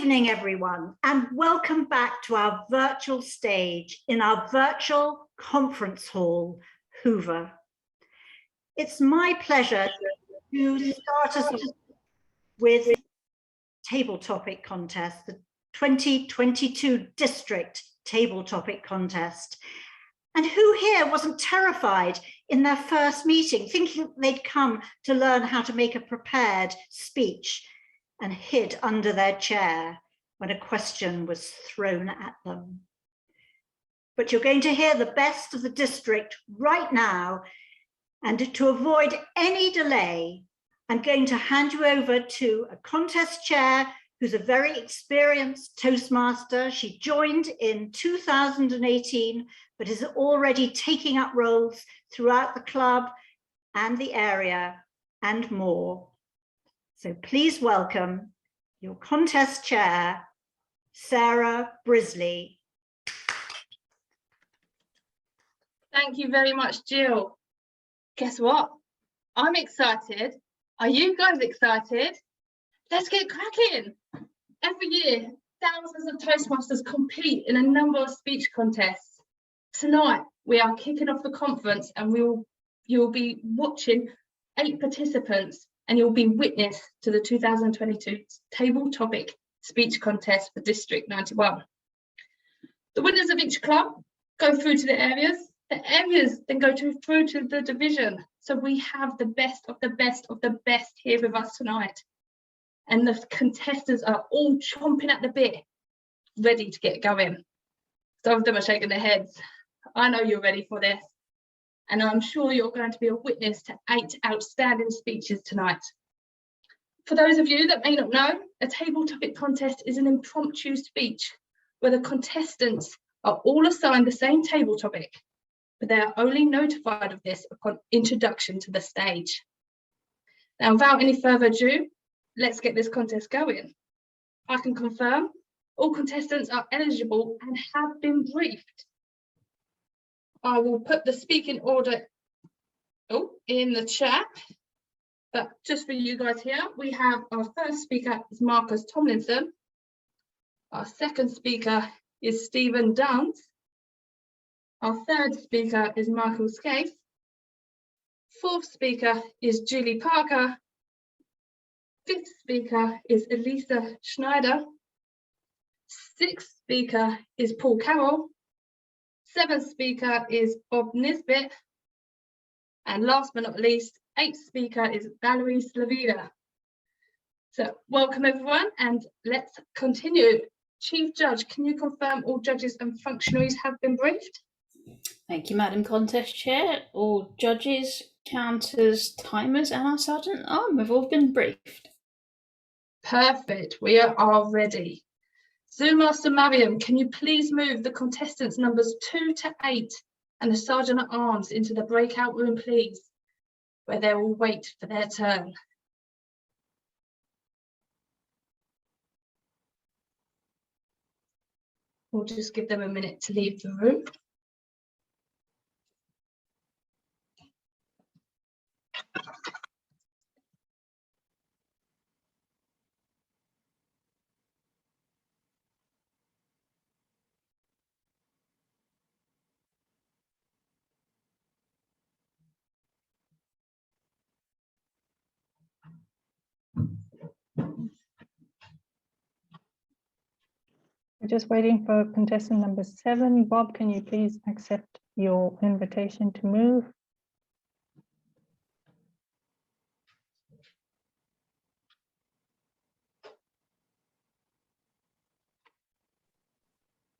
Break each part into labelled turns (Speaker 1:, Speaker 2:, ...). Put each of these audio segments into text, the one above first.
Speaker 1: evening, everyone, and welcome back to our virtual stage in our virtual conference hall, Hoover. It's my pleasure to start us with table topic contest, the 2022 district table topic contest. And who here wasn't terrified in their first meeting, thinking they'd come to learn how to make a prepared speech and hid under their chair when a question was thrown at them? But you're going to hear the best of the district right now, and to avoid any delay, I'm going to hand you over to a contest chair who's a very experienced Toastmaster. She joined in 2018, but is already taking up roles throughout the club and the area and more. So please welcome your contest chair, Sarah Brisley.
Speaker 2: Thank you very much, Jill. Guess what? I'm excited. Are you guys excited? Let's get cracking. Every year, thousands of Toastmasters compete in a number of speech contests. Tonight, we are kicking off the conference and you'll be watching 8 participants and you'll be witness to the 2022 table topic speech contest for District 91. The winners of each club go through to the areas. The areas then go through to the division. So we have the best of the best of the best here with us tonight. And the contestants are all chomping at the bit, ready to get going. Some of them are shaking their heads. I know you're ready for this. And I'm sure you're going to be a witness to 8 outstanding speeches tonight. For those of you that may not know, a table topic contest is an impromptu speech where the contestants are all assigned the same table topic, but they are only notified of this upon introduction to the stage. Now, without any further ado, let's get this contest going. I can confirm all contestants are eligible and have been briefed. I will put the speaking order in the chat, but just for you guys here, we have our first speaker is Marcus Tomlinson. Our second speaker is Stephen Downs. Our third speaker is Michael Scaife. Fourth speaker is Julie Parker. Fifth speaker is Alicia Snyder. Sixth speaker is Paul Carroll. Seventh speaker is Bob Nisbet. And last but not least, 8th speaker is Valerie Slavida. So welcome everyone, and let's continue. Chief Judge, can you confirm all judges and functionaries have been briefed?
Speaker 3: Thank you, Madam Contest Chair. All judges, counters, timers, and our Sergeant at Arms have all been briefed.
Speaker 2: Perfect, we are all ready. Zoom Master Mariam, can you please move the contestants numbers 2 to 8 and the Sergeant at Arms into the breakout room, please, where they will wait for their turn. We'll just give them a minute to leave the room.
Speaker 4: We're just waiting for contestant number 7. Bob, can you please accept your invitation to move?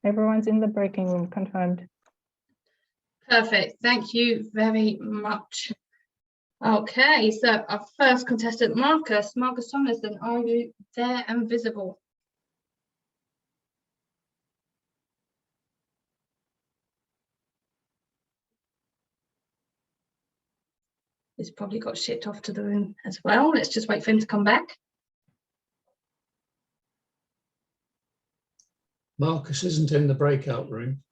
Speaker 4: Everyone's in the breaking room, confirmed.
Speaker 2: Perfect, thank you very much. Okay, so our first contestant, Marcus Tomlinson, are you there and visible? He's probably got shipped off to the room as well. Let's just wait for him to come back.
Speaker 5: Marcus isn't in the breakout room.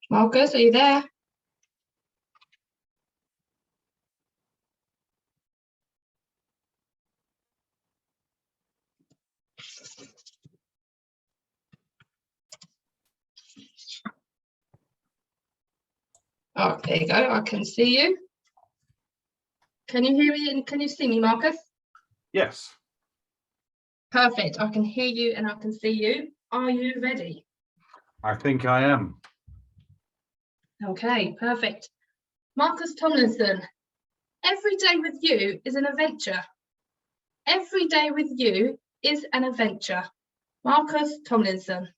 Speaker 2: Marcus, are you there? Oh, there you go. I can see you. Can you hear me and can you see me, Marcus?
Speaker 6: Yes.
Speaker 2: Perfect. I can hear you and I can see you. Are you ready?
Speaker 6: I think I am.
Speaker 2: Okay, perfect. Marcus Tomlinson, every day with you is an adventure. Every day with you is an adventure. Marcus Tomlinson.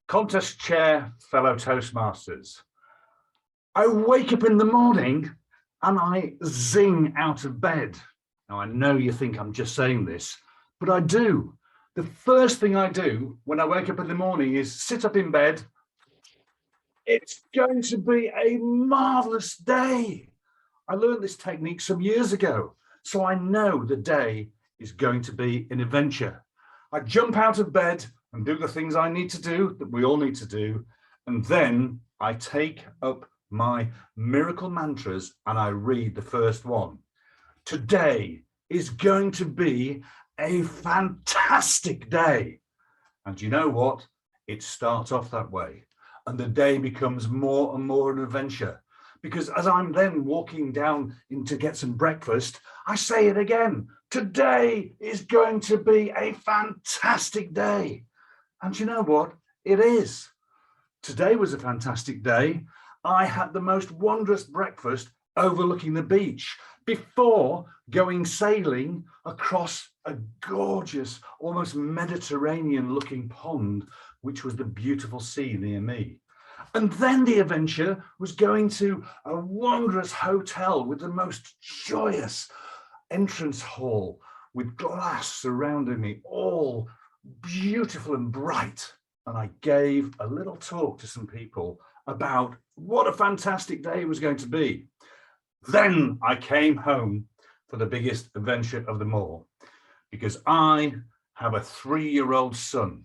Speaker 6: Contest chair, fellow Toastmasters. I wake up in the morning and I zing out of bed. Now, I know you think I'm just saying this, but I do. The first thing I do when I wake up in the morning is sit up in bed. It's going to be a marvelous day. I learned this technique some years ago, so I know the day is going to be an adventure. I jump out of bed and do the things I need to do, that we all need to do, and then I take up my miracle mantras and I read the first one. Today is going to be a fantastic day. And you know what? It starts off that way. And the day becomes more and more an adventure. Because as I'm then walking down in to get some breakfast, I say it again. Today is going to be a fantastic day. And you know what? It is. Today was a fantastic day. I had the most wondrous breakfast overlooking the beach before going sailing across a gorgeous, almost Mediterranean looking pond, which was the beautiful sea near me. And then the adventure was going to a wondrous hotel with the most joyous entrance hall with glass surrounding me, all beautiful and bright. And I gave a little talk to some people about what a fantastic day it was going to be. Then I came home for the biggest adventure of them all, because I have a 3-year-old son.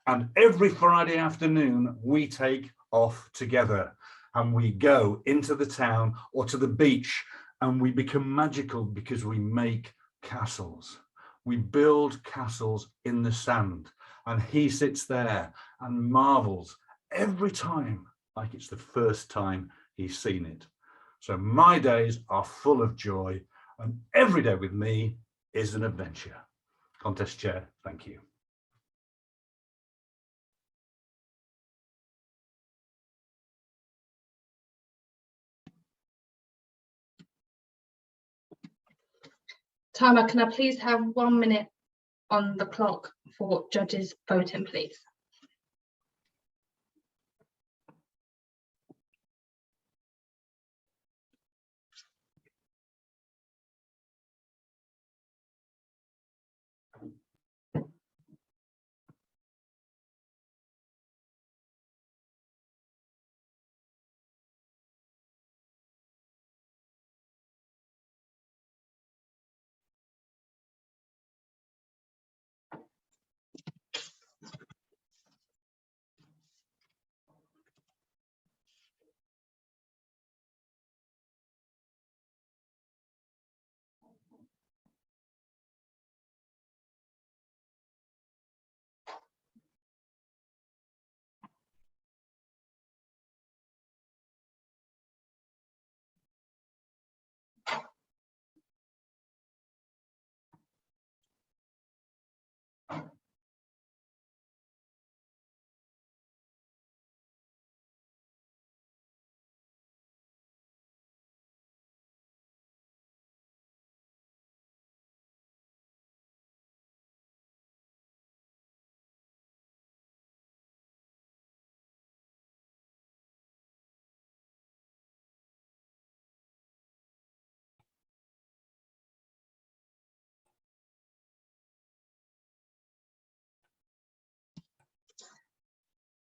Speaker 6: And every Friday afternoon, we take off together and we go into the town or to the beach, and we become magical because we make castles. We build castles in the sand, and he sits there and marvels every time like it's the first time he's seen it. So my days are full of joy, and every day with me is an adventure. Contest chair, thank you.
Speaker 2: Timer, can I please have 1 minute on the clock for judges voting, please?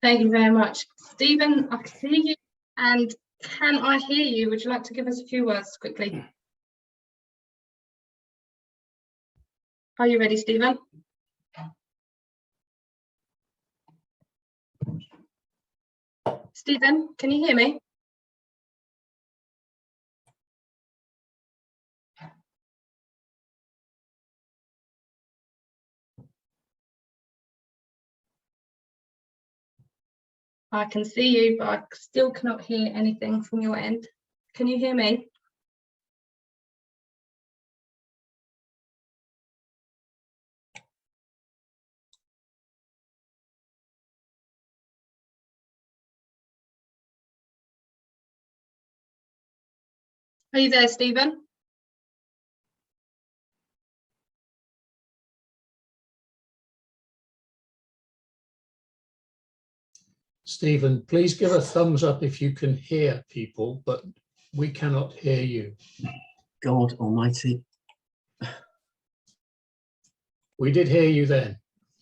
Speaker 2: Thank you very much. Stephen, I can see you, and can I hear you? Would you like to give us a few words quickly? Are you ready, Stephen? Stephen, can you hear me? I can see you, but I still cannot hear anything from your end. Can you hear me? Are you there, Stephen?
Speaker 5: Stephen, please give a thumbs up if you can hear people, but we cannot hear you.
Speaker 7: God almighty.
Speaker 5: We did hear you then.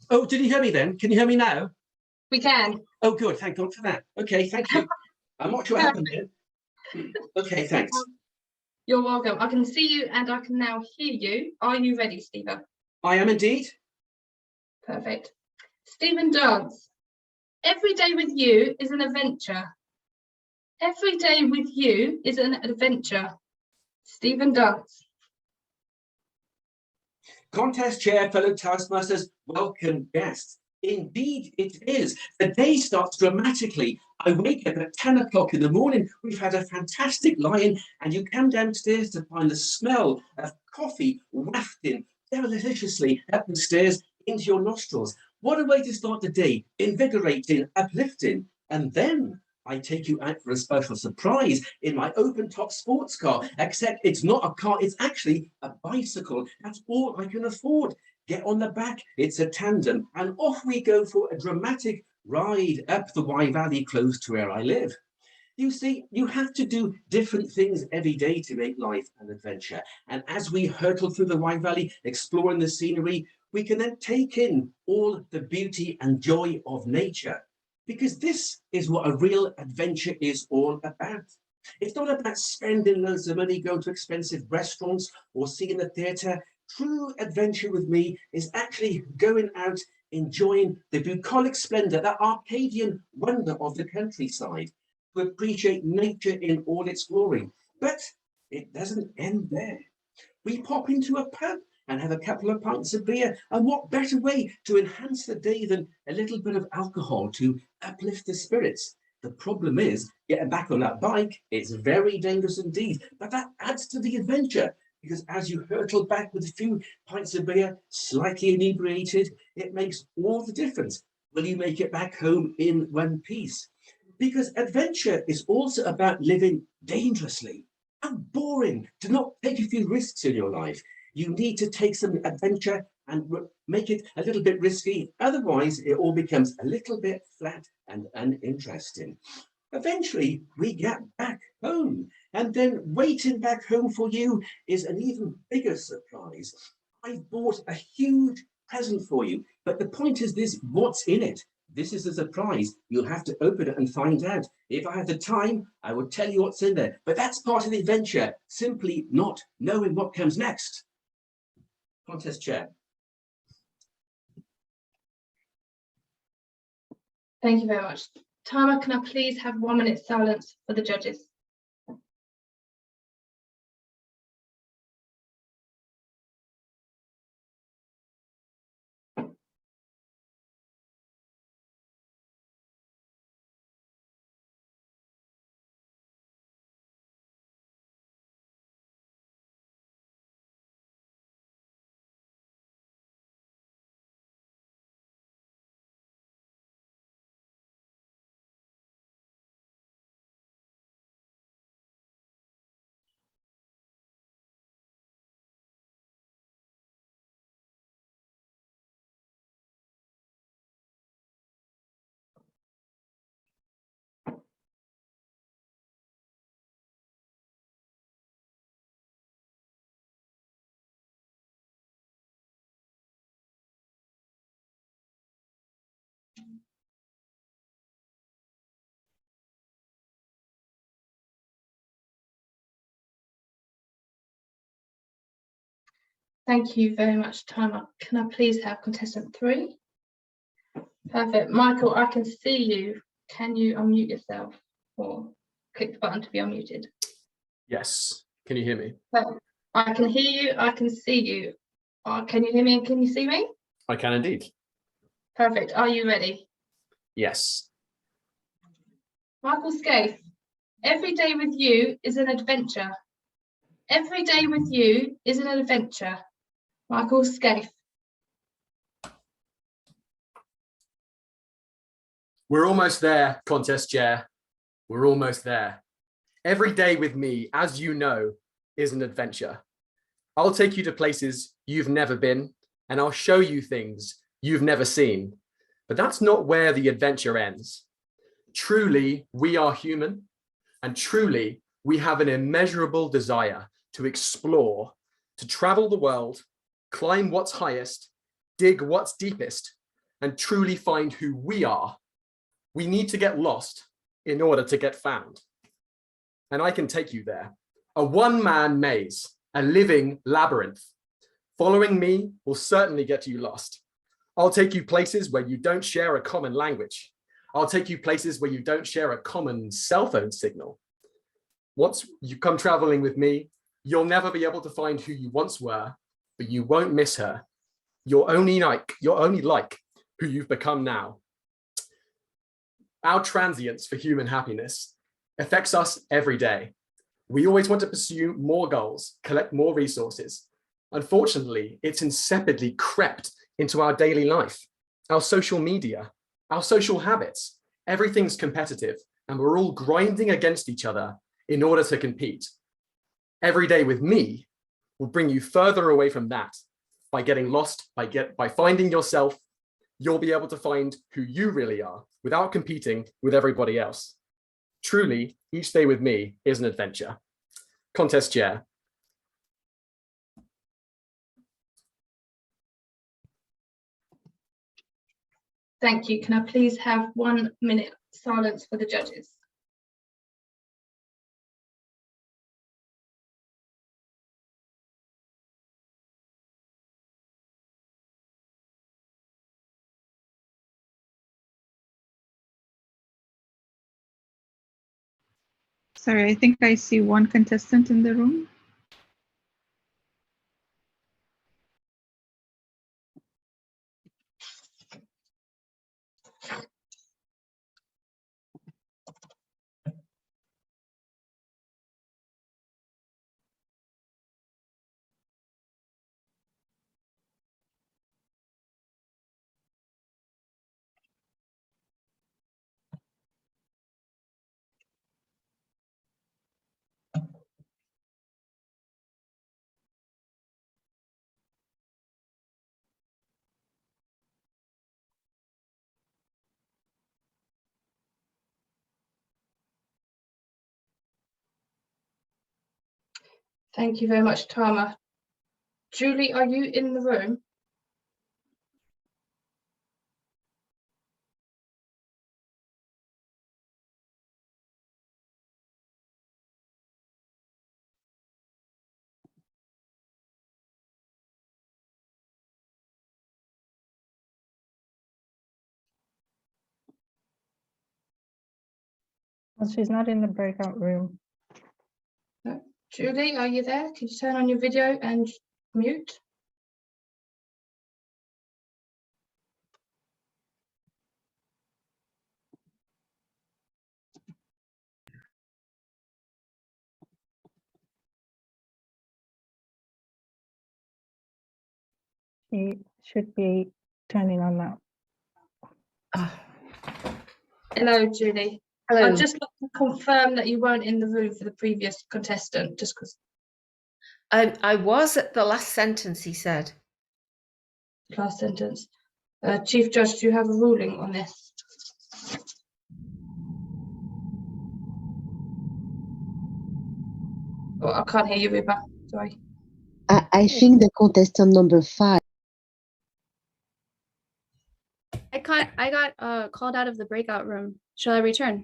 Speaker 7: Oh, did you hear me then? Can you hear me now?
Speaker 2: We can.
Speaker 7: Oh, good. Thank God for that. Okay, thank you. I'm not sure what happened here. Okay, thanks.
Speaker 2: You're welcome. I can see you and I can now hear you. Are you ready, Stephen?
Speaker 7: I am indeed.
Speaker 2: Perfect. Stephen Dance. Every day with you is an adventure. Every day with you is an adventure. Stephen Dance.
Speaker 7: Contest chair, fellow Toastmasters, welcome guests. Indeed it is. The day starts dramatically. I wake up at 10 o'clock in the morning. We've had a fantastic lie-in and you come downstairs to find the smell of coffee wafting deliciously up the stairs into your nostrils. What a way to start the day, invigorating, uplifting. And then I take you out for a special surprise in my open-top sports car, except it's not a car, it's actually a bicycle. That's all I can afford. Get on the back, it's a tandem, and off we go for a dramatic ride up the Wye Valley close to where I live. You see, you have to do different things every day to make life an adventure. And as we hurtle through the Wye Valley, exploring the scenery, we can then take in all the beauty and joy of nature. Because this is what a real adventure is all about. It's not about spending loads of money, going to expensive restaurants or seeing the theatre. True adventure with me is actually going out, enjoying the bucolic splendour, that Arcadian wonder of the countryside, to appreciate nature in all its glory. But it doesn't end there. We pop into a pub and have a couple of pints of beer. And what better way to enhance the day than a little bit of alcohol to uplift the spirits? The problem is, getting back on that bike is very dangerous indeed, but that adds to the adventure, because as you hurtle back with a few pints of beer, slightly inebriated, it makes all the difference. Will you make it back home in one piece? Because adventure is also about living dangerously. How boring to not take a few risks in your life. You need to take some adventure and make it a little bit risky. Otherwise, it all becomes a little bit flat and uninteresting. Eventually, we get back home, and then waiting back home for you is an even bigger surprise. I've bought a huge present for you, but the point is this: what's in it? This is a surprise. You'll have to open it and find out. If I had the time, I would tell you what's in there, but that's part of the adventure, simply not knowing what comes next. Contest chair.
Speaker 2: Thank you very much. Timer, can I please have 1 minute silence for the judges? Thank you very much, Timer. Can I please have contestant 3? Perfect. Michael, I can see you. Can you unmute yourself or click the button to be unmuted?
Speaker 8: Yes. Can you hear me?
Speaker 2: Perfect. I can hear you. I can see you. Can you hear me and can you see me?
Speaker 8: I can indeed.
Speaker 2: Perfect. Are you ready?
Speaker 8: Yes.
Speaker 2: Michael Scaife. Every day with you is an adventure. Every day with you is an adventure. Michael Scaife.
Speaker 8: We're almost there, contest chair. We're almost there. Every day with me, as you know, is an adventure. I'll take you to places you've never been, and I'll show you things you've never seen. But that's not where the adventure ends. Truly, we are human, and truly, we have an immeasurable desire to explore, to travel the world, climb what's highest, dig what's deepest, and truly find who we are. We need to get lost in order to get found. And I can take you there. A one-man maze, a living labyrinth. Following me will certainly get you lost. I'll take you places where you don't share a common language. I'll take you places where you don't share a common cell phone signal. Once you come traveling with me, you'll never be able to find who you once were, but you won't miss her. You're only like who you've become now. Our transience for human happiness affects us every day. We always want to pursue more goals, collect more resources. Unfortunately, it's inseparably crept into our daily life, our social media, our social habits. Everything's competitive, and we're all grinding against each other in order to compete. Every day with me will bring you further away from that. By getting lost, by finding yourself, you'll be able to find who you really are without competing with everybody else. Truly, each day with me is an adventure. Contest chair.
Speaker 2: Thank you. Can I please have 1 minute silence for the judges?
Speaker 9: Sorry, I think I see one contestant in the room.
Speaker 2: Thank you very much, Tama. Julie, are you in the room?
Speaker 4: Well, she's not in the breakout room.
Speaker 2: No. Julie, are you there? Can you turn on your video and mute?
Speaker 4: She should be turning on now.
Speaker 2: Hello, Julie.
Speaker 10: Hello.
Speaker 2: I'd just like to confirm that you weren't in the room for the previous contestant, just because.
Speaker 10: I was at the last sentence, he said.
Speaker 2: Last sentence. Chief Judge, do you have a ruling on this? Oh, I can't hear you, Reba. Sorry.
Speaker 11: I think the contestant number 5.
Speaker 12: I got called out of the breakout room. Shall I return?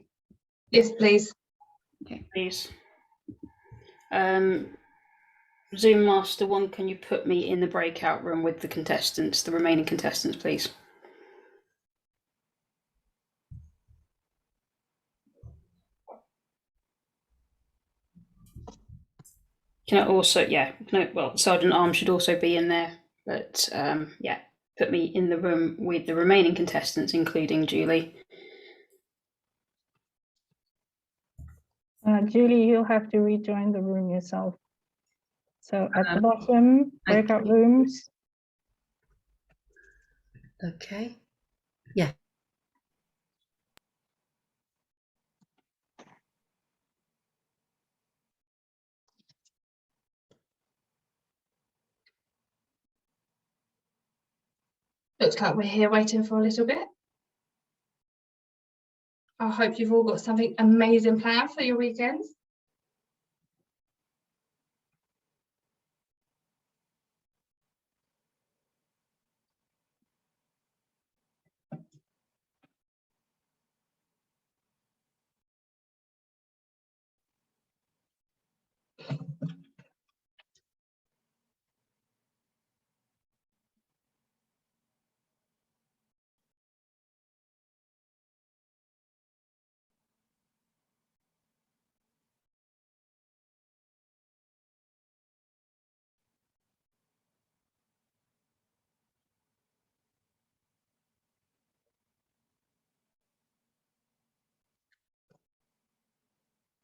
Speaker 2: Yes, please.
Speaker 3: Okay, please. Zoom Master 1, can you put me in the breakout room with the contestants, the remaining contestants, please? Can I also, well, Sergeant Arm should also be in there, but yeah, put me in the room with the remaining contestants, including Julie.
Speaker 4: Julie, you'll have to rejoin the room yourself. So at the bottom, breakout rooms.
Speaker 10: Okay. Yeah.
Speaker 2: Looks like we're here waiting for a little bit. I hope you've all got something amazing planned for your weekends.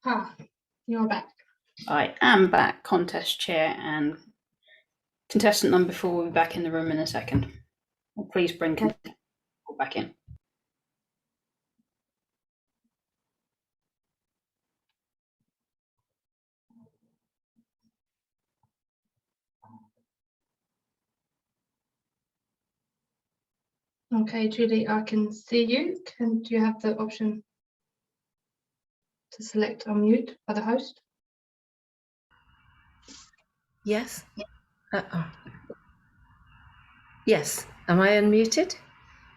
Speaker 2: Ah, you're back.
Speaker 3: I am back, contest chair, and contestant number 4 will be back in the room in a second. Well, please bring contestant back in.
Speaker 2: Okay, Julie, I can see you. Do you have the option to select unmute by the host?
Speaker 10: Yes. Yes. Am I unmuted?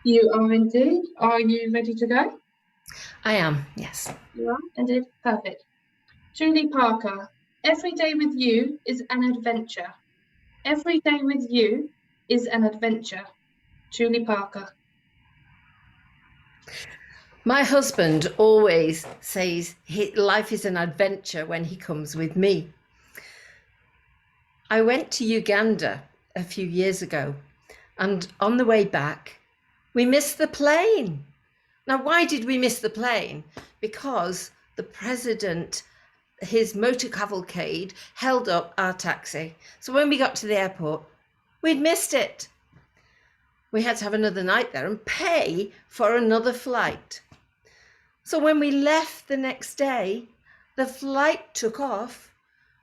Speaker 2: You are indeed. Are you ready to go?
Speaker 10: I am. Yes.
Speaker 2: You are indeed. Perfect. Julie Parker, every day with you is an adventure. Every day with you is an adventure. Julie Parker.
Speaker 10: My husband always says life is an adventure when he comes with me. I went to Uganda a few years ago, and on the way back, we missed the plane. Now, why did we miss the plane? Because the president, his motor cavalcade, held up our taxi. So when we got to the airport, we'd missed it. We had to have another night there and pay for another flight. So when we left the next day, the flight took off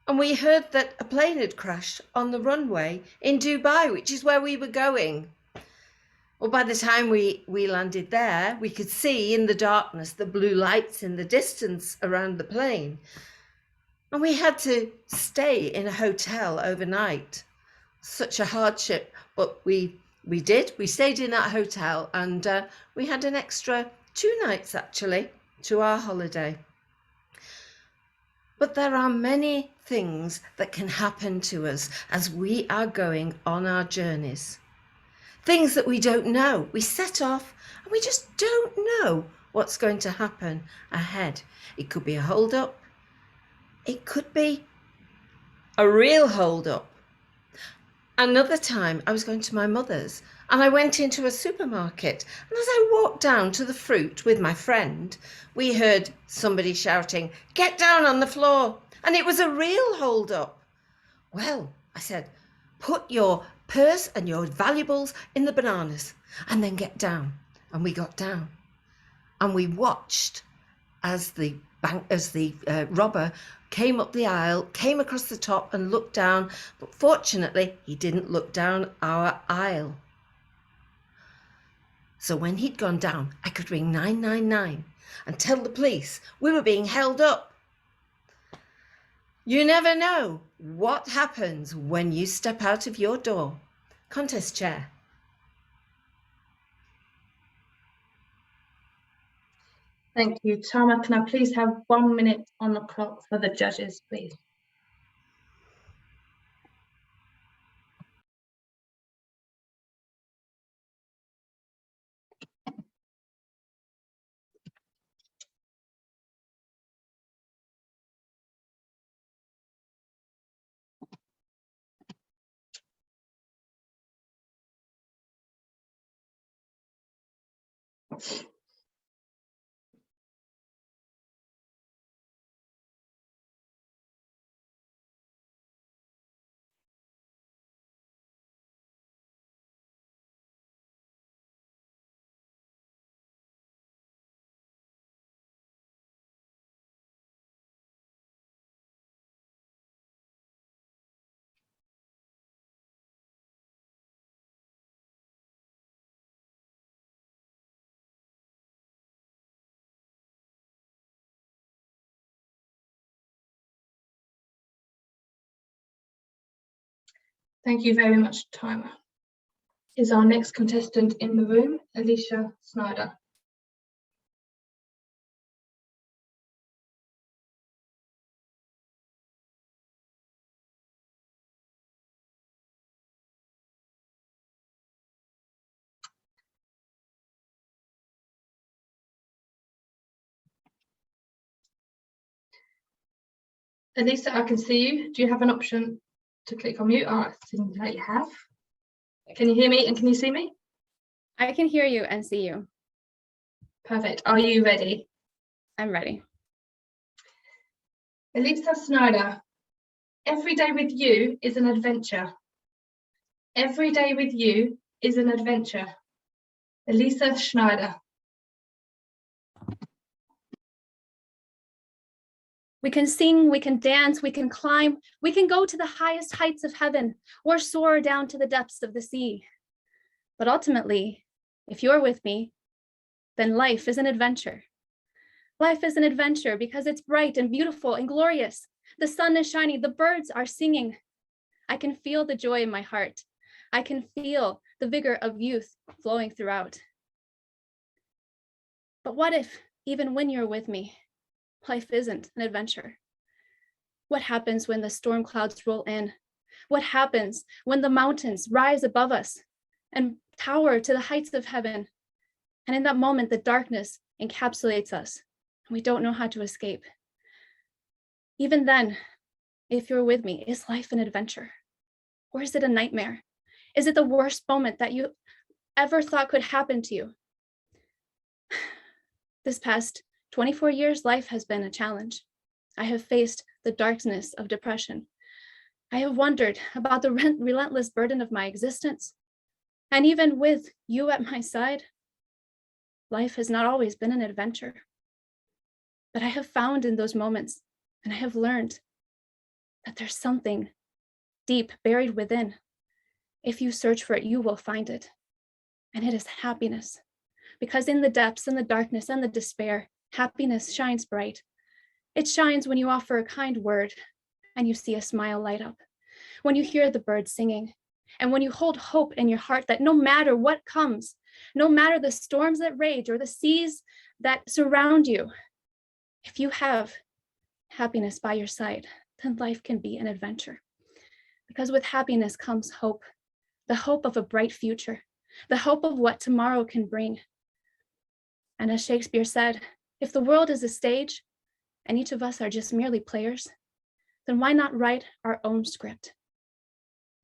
Speaker 10: and we heard that a plane had crashed on the runway in Dubai, which is where we were going. Well, by the time we landed there, we could see in the darkness the blue lights in the distance around the plane. And we had to stay in a hotel overnight. Such a hardship, but we did. We stayed in that hotel and we had an extra 2 nights actually to our holiday. But there are many things that can happen to us as we are going on our journeys. Things that we don't know. We set off and we just don't know what's going to happen ahead. It could be a hold up. It could be a real hold up. Another time I was going to my mother's and I went into a supermarket, and as I walked down to the fruit with my friend, we heard somebody shouting, "Get down on the floor." And it was a real hold up. Well, I said, put your purse and your valuables in the bananas and then get down. And we got down and we watched as the robber came up the aisle, came across the top and looked down. But fortunately, he didn't look down our aisle. So when he'd gone down, I could ring 999 and tell the police we were being held up. You never know what happens when you step out of your door. Contest chair.
Speaker 2: Thank you. Tama, can I please have 1 minute on the clock for the judges, please? Thank you very much, Timer. Is our next contestant in the room, Alicia Snyder? Elisa, I can see you. Do you have an option to click on mute? Oh, it seems like you have. Can you hear me and can you see me?
Speaker 12: I can hear you and see you.
Speaker 2: Perfect. Are you ready?
Speaker 12: I'm ready.
Speaker 2: Alicia Snyder, every day with you is an adventure. Every day with you is an adventure. Alicia Snyder.
Speaker 12: We can sing, we can dance, we can climb, we can go to the highest heights of heaven or soar down to the depths of the sea. But ultimately, if you're with me, then life is an adventure. Life is an adventure because it's bright and beautiful and glorious. The sun is shining, the birds are singing. I can feel the joy in my heart. I can feel the vigor of youth flowing throughout. But what if, even when you're with me, life isn't an adventure? What happens when the storm clouds roll in? What happens when the mountains rise above us and tower to the heights of heaven? And in that moment, the darkness encapsulates us. And we don't know how to escape. Even then, if you're with me, is life an adventure? Or is it a nightmare? Is it the worst moment that you ever thought could happen to you? This past 24 years, life has been a challenge. I have faced the darkness of depression. I have wondered about the relentless burden of my existence. And even with you at my side, life has not always been an adventure. But I have found in those moments, and I have learned that there's something deep buried within. If you search for it, you will find it. And it is happiness. Because in the depths and the darkness and the despair, happiness shines bright. It shines when you offer a kind word and you see a smile light up, when you hear the birds singing, and when you hold hope in your heart that no matter what comes, no matter the storms that rage or the seas that surround you, if you have happiness by your side, then life can be an adventure. Because with happiness comes hope, the hope of a bright future, the hope of what tomorrow can bring. And as Shakespeare said, if the world is a stage and each of us are just merely players, then why not write our own script?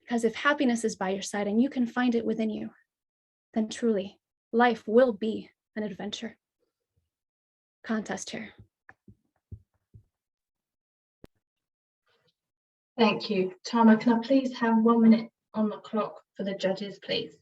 Speaker 12: Because if happiness is by your side and you can find it within you, then truly life will be an adventure. Contest chair.
Speaker 2: Thank you. Tama, can I please have 1 minute on the clock for the judges, please?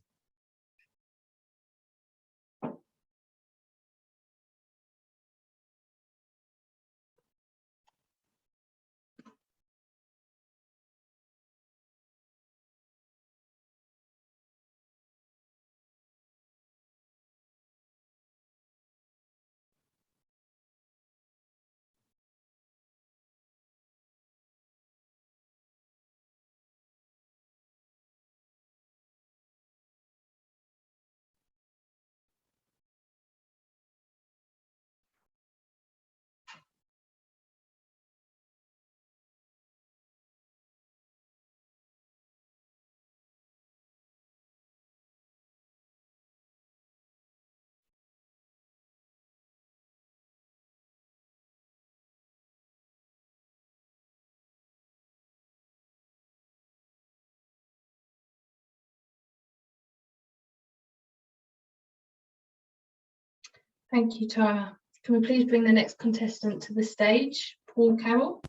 Speaker 2: Thank you, Tara. Can we please bring the next contestant to the stage, Paul Carroll?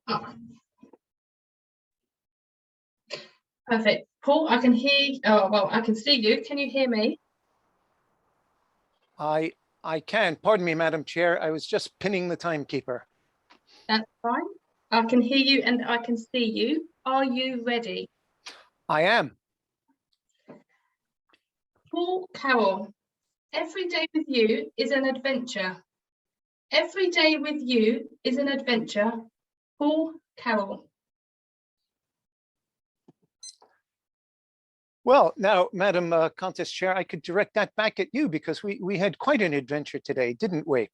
Speaker 2: Oh. Perfect. Paul, I can hear, oh, well, I can see you. Can you hear me?
Speaker 13: I can. Pardon me, Madam Chair. I was just pinning the timekeeper.
Speaker 2: That's fine. I can hear you and I can see you. Are you ready?
Speaker 13: I am.
Speaker 2: Paul Carroll. Every day with you is an adventure. Every day with you is an adventure. Paul Carroll.
Speaker 13: Well, now, Madam Contest Chair, I could direct that back at you because we had quite an adventure today, didn't we?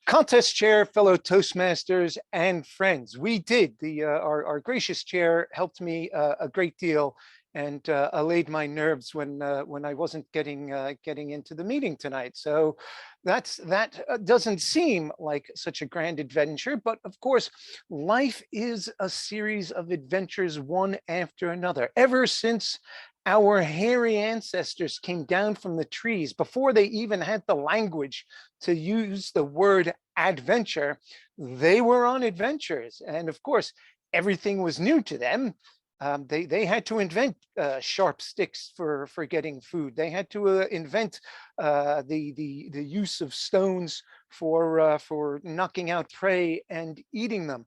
Speaker 13: Contest Chair, fellow Toastmasters, and friends, we did. Our gracious chair helped me a great deal and allayed my nerves when I wasn't getting into the meeting tonight. So that doesn't seem like such a grand adventure, but of course, life is a series of adventures, one after another. Ever since our hairy ancestors came down from the trees, before they even had the language to use the word adventure, they were on adventures. And of course, everything was new to them. They had to invent sharp sticks for getting food. They had to invent the use of stones for knocking out prey and eating them.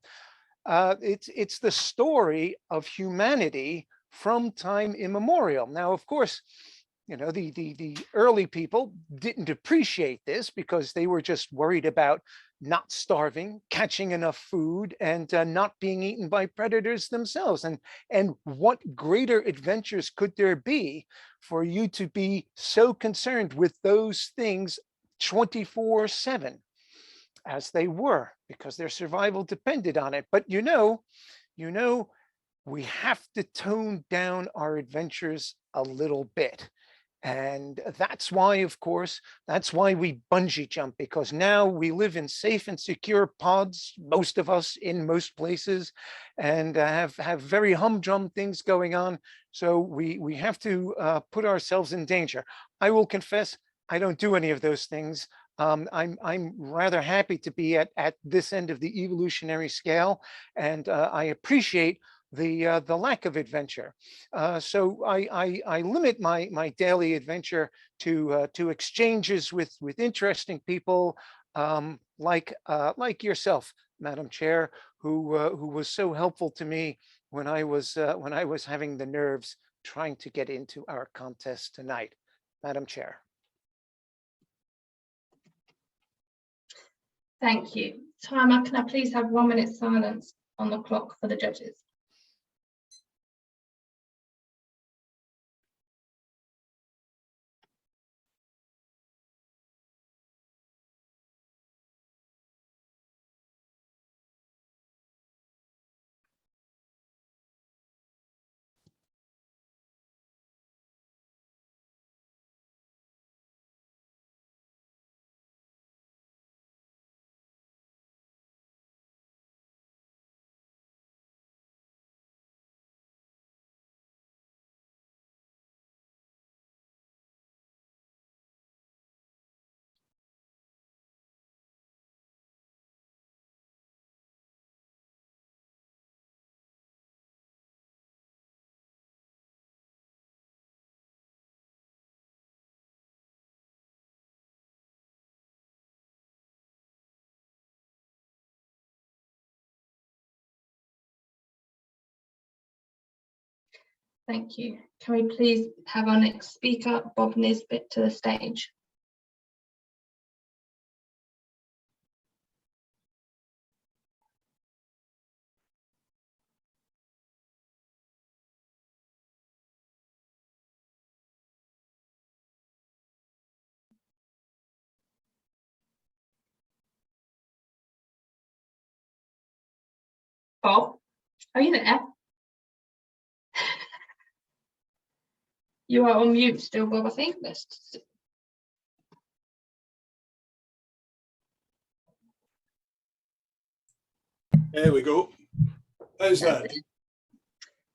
Speaker 13: It's the story of humanity from time immemorial. Now, of course, you know, the early people didn't appreciate this because they were just worried about not starving, catching enough food, and not being eaten by predators themselves. And what greater adventures could there be for you to be so concerned with those things 24/7 as they were, because their survival depended on it. But you know, we have to tone down our adventures a little bit. And that's why, of course, that's why we bungee jump, because now we live in safe and secure pods, most of us in most places, and have very humdrum things going on. So we have to put ourselves in danger. I will confess, I don't do any of those things. I'm rather happy to be at this end of the evolutionary scale, and I appreciate the lack of adventure. So I limit my daily adventure to exchanges with interesting people like yourself, Madam Chair, who was so helpful to me when I was having the nerves trying to get into our contest tonight. Madam Chair.
Speaker 2: Thank you. Timer, can I please have 1 minute silence on the clock for the judges? Thank you. Can we please have our next speaker, Bob Nisbet, to the stage? Bob, are you there? You are on mute still, Bob, I think.
Speaker 14: There we go. How's that?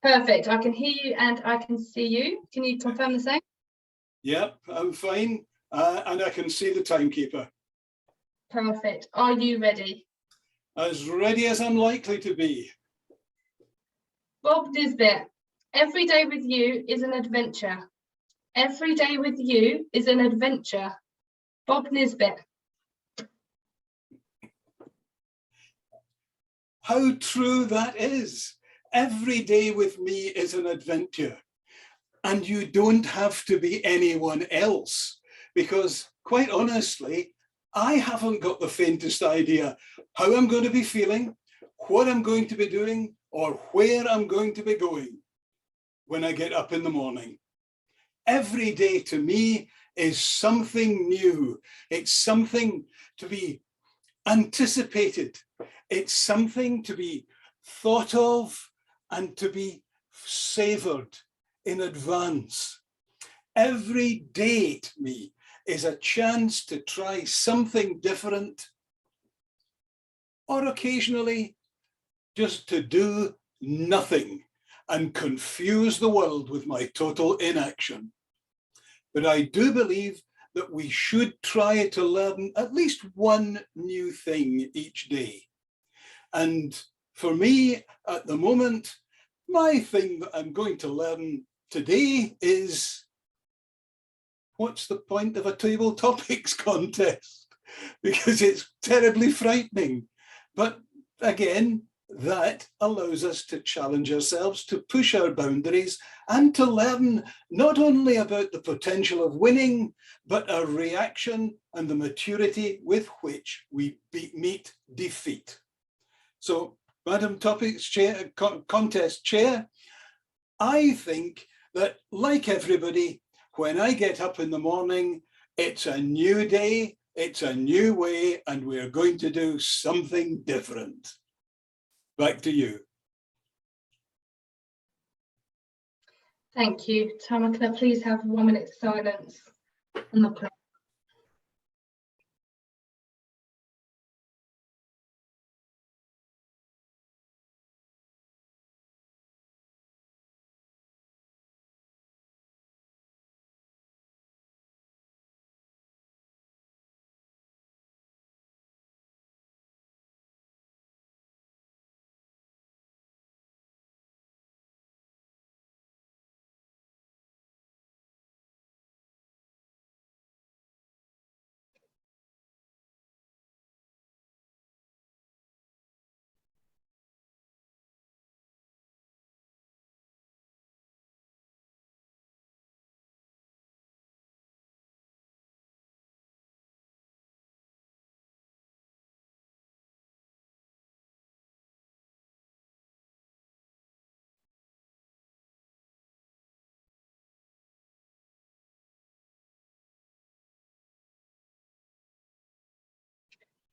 Speaker 2: Perfect. I can hear you and I can see you. Can you confirm the same?
Speaker 14: Yep, I'm fine. And I can see the timekeeper.
Speaker 2: Perfect. Are you ready?
Speaker 14: As ready as I'm likely to be.
Speaker 2: Bob Nisbet, every day with you is an adventure. Every day with you is an adventure. Bob Nisbet.
Speaker 14: how true that is. Every day with me is an adventure. And you don't have to be anyone else, because quite honestly, I haven't got the faintest idea how I'm going to be feeling, what I'm going to be doing, or where I'm going to be going when I get up in the morning. Every day to me is something new. It's something to be anticipated. It's something to be thought of and to be savored in advance. Every day to me is a chance to try something different, or occasionally just to do nothing and confuse the world with my total inaction. But I do believe that we should try to learn at least one new thing each day. And for me, at the moment, my thing that I'm going to learn today is, what's the point of a table topics contest? Because it's terribly frightening. But again, that allows us to challenge ourselves, to push our boundaries, and to learn not only about the potential of winning, but our reaction and the maturity with which we meet defeat. So, Madam Topics Chair, Contest Chair, I think that, like everybody, when I get up in the morning, it's a new day, it's a new way, and we're going to do something different. Back to you.
Speaker 2: Thank you. Tama, can I please have 1 minute silence on the clock?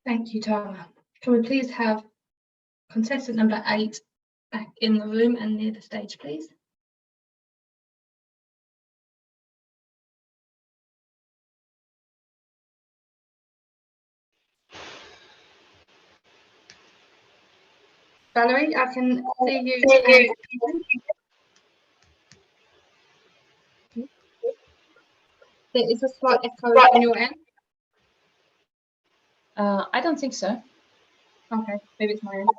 Speaker 2: Thank you, Tara. Can we please have contestant number 8 back in the room and near the stage, please? Valerie, I can see you. There is a slight echo on your end.
Speaker 15: I don't think so.
Speaker 2: Okay, maybe it's my end.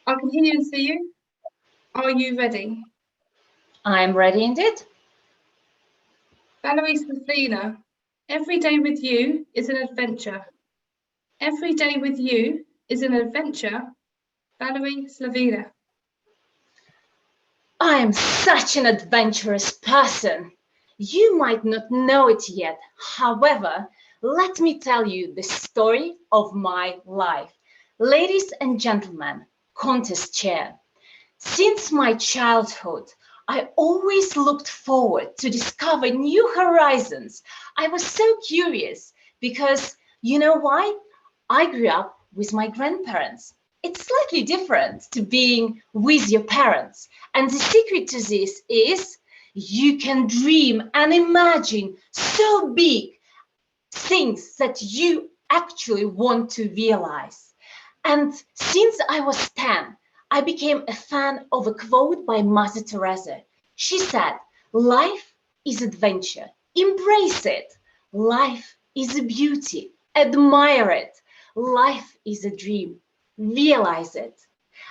Speaker 2: I can hear you and see you. Are you ready?
Speaker 15: I'm ready indeed.
Speaker 2: Valerie Slavina, every day with you is an adventure. Every day with you is an adventure. Valerie Slavina.
Speaker 15: I am such an adventurous person. You might not know it yet. However, let me tell you the story of my life. Ladies and gentlemen, contest chair. Since my childhood, I always looked forward to discover new horizons. I was so curious because, you know why? I grew up with my grandparents. It's slightly different to being with your parents. And the secret to this is you can dream and imagine so big things that you actually want to realize. And since I was 10, I became a fan of a quote by Mother Teresa. She said, "Life is adventure. Embrace it. Life is a beauty. Admire it. Life is a dream. Realize it."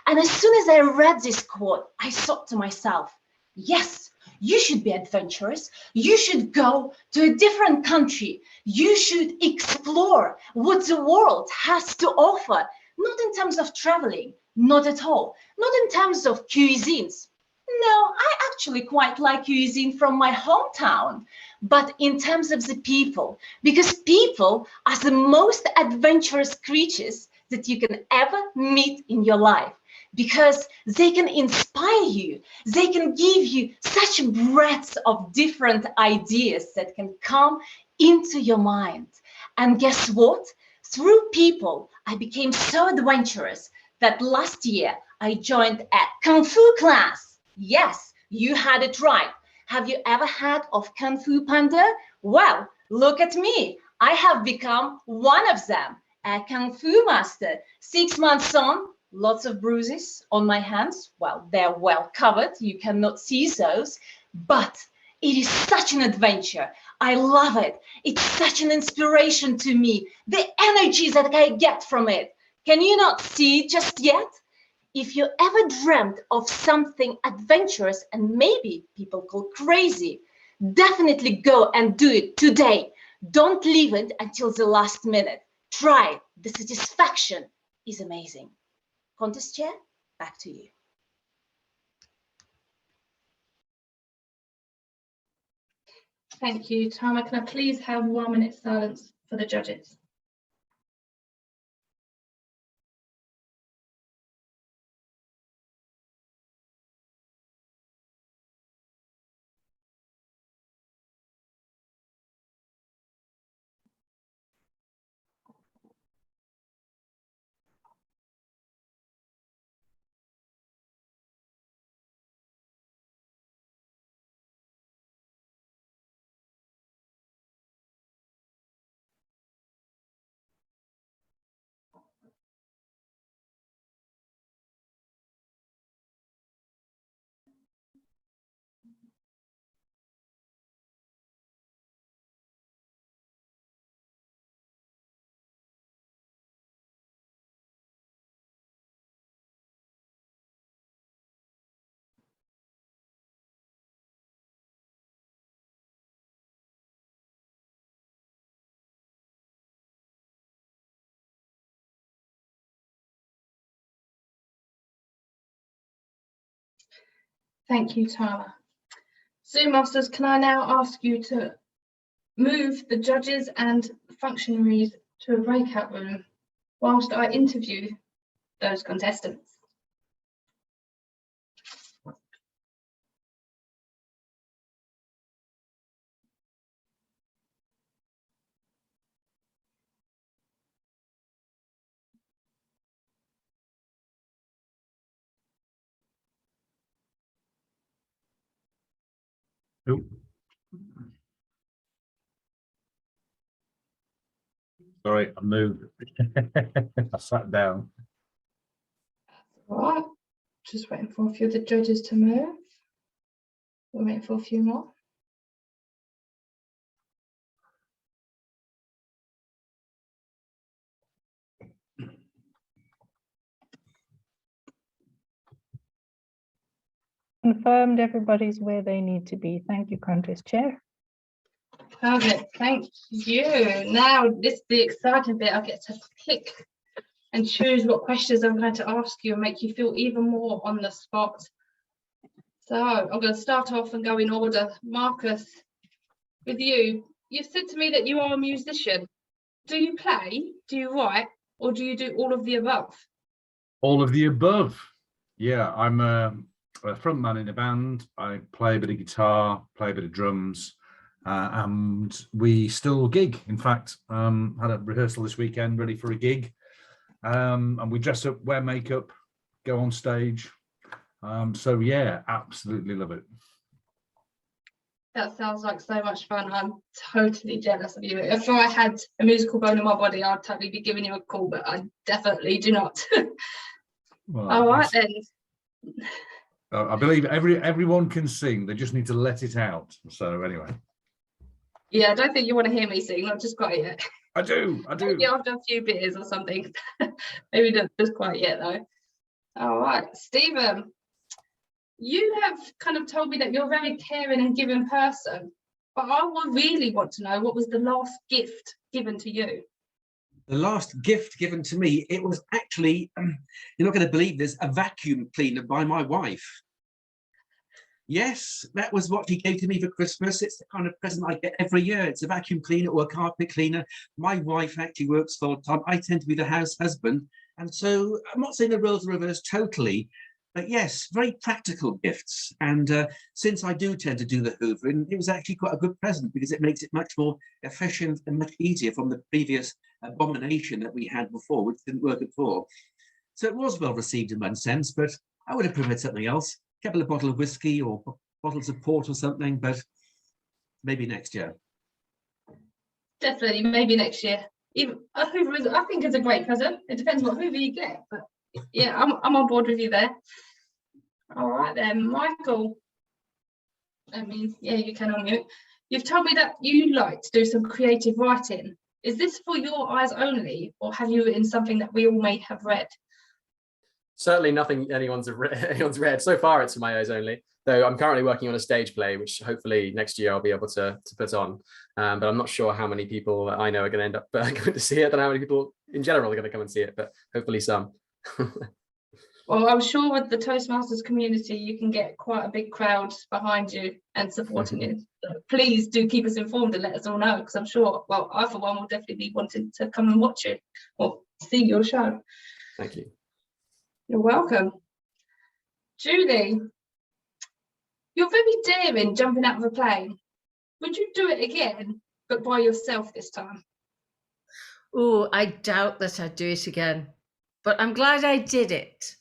Speaker 15: And as soon as I read this quote, I thought to myself, yes, you should be adventurous. You should go to a different country. You should explore what the world has to offer. not in terms of traveling, not at all, not in terms of cuisines. No, I actually quite like cuisine from my hometown, but in terms of the people, because people are the most adventurous creatures that you can ever meet in your life, because they can inspire you, they can give you such breadth of different ideas that can come into your mind. And guess what? Through people, I became so adventurous that last year I joined a Kung Fu class. Yes, you had it right. Have you ever heard of Kung Fu Panda? Well, look at me. I have become one of them, a Kung Fu master. 6 months on, lots of bruises on my hands. Well, they're well covered. You cannot see those, but it is such an adventure. I love it. It's such an inspiration to me. The energy that I get from it. Can you not see it just yet? If you ever dreamt of something adventurous and maybe people call crazy, definitely go and do it today. Don't leave it until the last minute. Try it. The satisfaction is amazing. Contest chair, back to you.
Speaker 2: Thank you, Tama. Can I please have 1 minute silence for the judges? Thank you, Tama. Zoom Masters, can I now ask you to move the judges and functionaries to a breakout room whilst I interview those contestants?
Speaker 6: Oop. Sorry, I moved. I sat down.
Speaker 2: All right, just waiting for a few of the judges to move. We'll wait for a few more.
Speaker 4: Confirmed everybody's where they need to be. Thank you, Contest Chair.
Speaker 2: Perfect, thank you. Now this is the exciting bit. I get to pick and choose what questions I'm going to ask you and make you feel even more on the spot. So I'm going to start off and go in order. Marcus, with you, you've said to me that you are a musician. Do you play, do you write, or do you do all of the above?
Speaker 6: All of the above. Yeah, I'm a frontman in a band. I play a bit of guitar, play a bit of drums, and we still gig. In fact, had a rehearsal this weekend, ready for a gig. And we dress up, wear makeup, go on stage. So yeah, absolutely love it.
Speaker 2: That sounds like so much fun. I'm totally jealous of you. If I had a musical bone in my body, I'd totally be giving you a call, but I definitely do not.
Speaker 6: Well,
Speaker 2: all right then.
Speaker 6: I believe everyone can sing. They just need to let it out. So anyway.
Speaker 2: Yeah, I don't think you want to hear me sing, not just quite yet.
Speaker 6: I do.
Speaker 2: Maybe after a few beers or something. Maybe not just quite yet though. All right, Stephen. You have kind of told me that you're a very caring and giving person, but I would really want to know, what was the last gift given to you?
Speaker 7: The last gift given to me, it was actually, you're not going to believe this, a vacuum cleaner by my wife. Yes, that was what she gave to me for Christmas. It's the kind of present I get every year. It's a vacuum cleaner or a carpet cleaner. My wife actually works full time. I tend to be the house husband. And so I'm not saying the roles are reversed totally, but yes, very practical gifts. And since I do tend to do the hoovering, it was actually quite a good present because it makes it much more efficient and much easier from the previous abomination that we had before, which didn't work at all. So it was well received in one sense, but I would have preferred something else. A couple of bottles of whiskey or bottles of port or something, but maybe next year.
Speaker 2: Definitely, maybe next year. Even a Hoover is, I think, is a great present. It depends what Hoover you get, but yeah, I'm on board with you there. All right then, Michael. I mean, yeah, you can unmute. You've told me that you like to do some creative writing. Is this for your eyes only, or have you written something that we all may have read?
Speaker 8: Certainly nothing anyone's read. So far, it's for my eyes only. Though I'm currently working on a stage play, which hopefully next year I'll be able to put on. But I'm not sure how many people I know are going to end up going to see it, and how many people in general are going to come and see it. But hopefully some.
Speaker 2: Well, I'm sure with the Toastmasters community, you can get quite a big crowd behind you and supporting you. So please do keep us informed and let us all know, because I'm sure, well, I for one will definitely be wanting to come and watch it or see your show.
Speaker 8: Thank you.
Speaker 2: You're welcome. Julie, you're very daring jumping out of a plane. Would you do it again, but by yourself this time?
Speaker 10: Oh, I doubt that I'd do it again, but I'm glad I did it.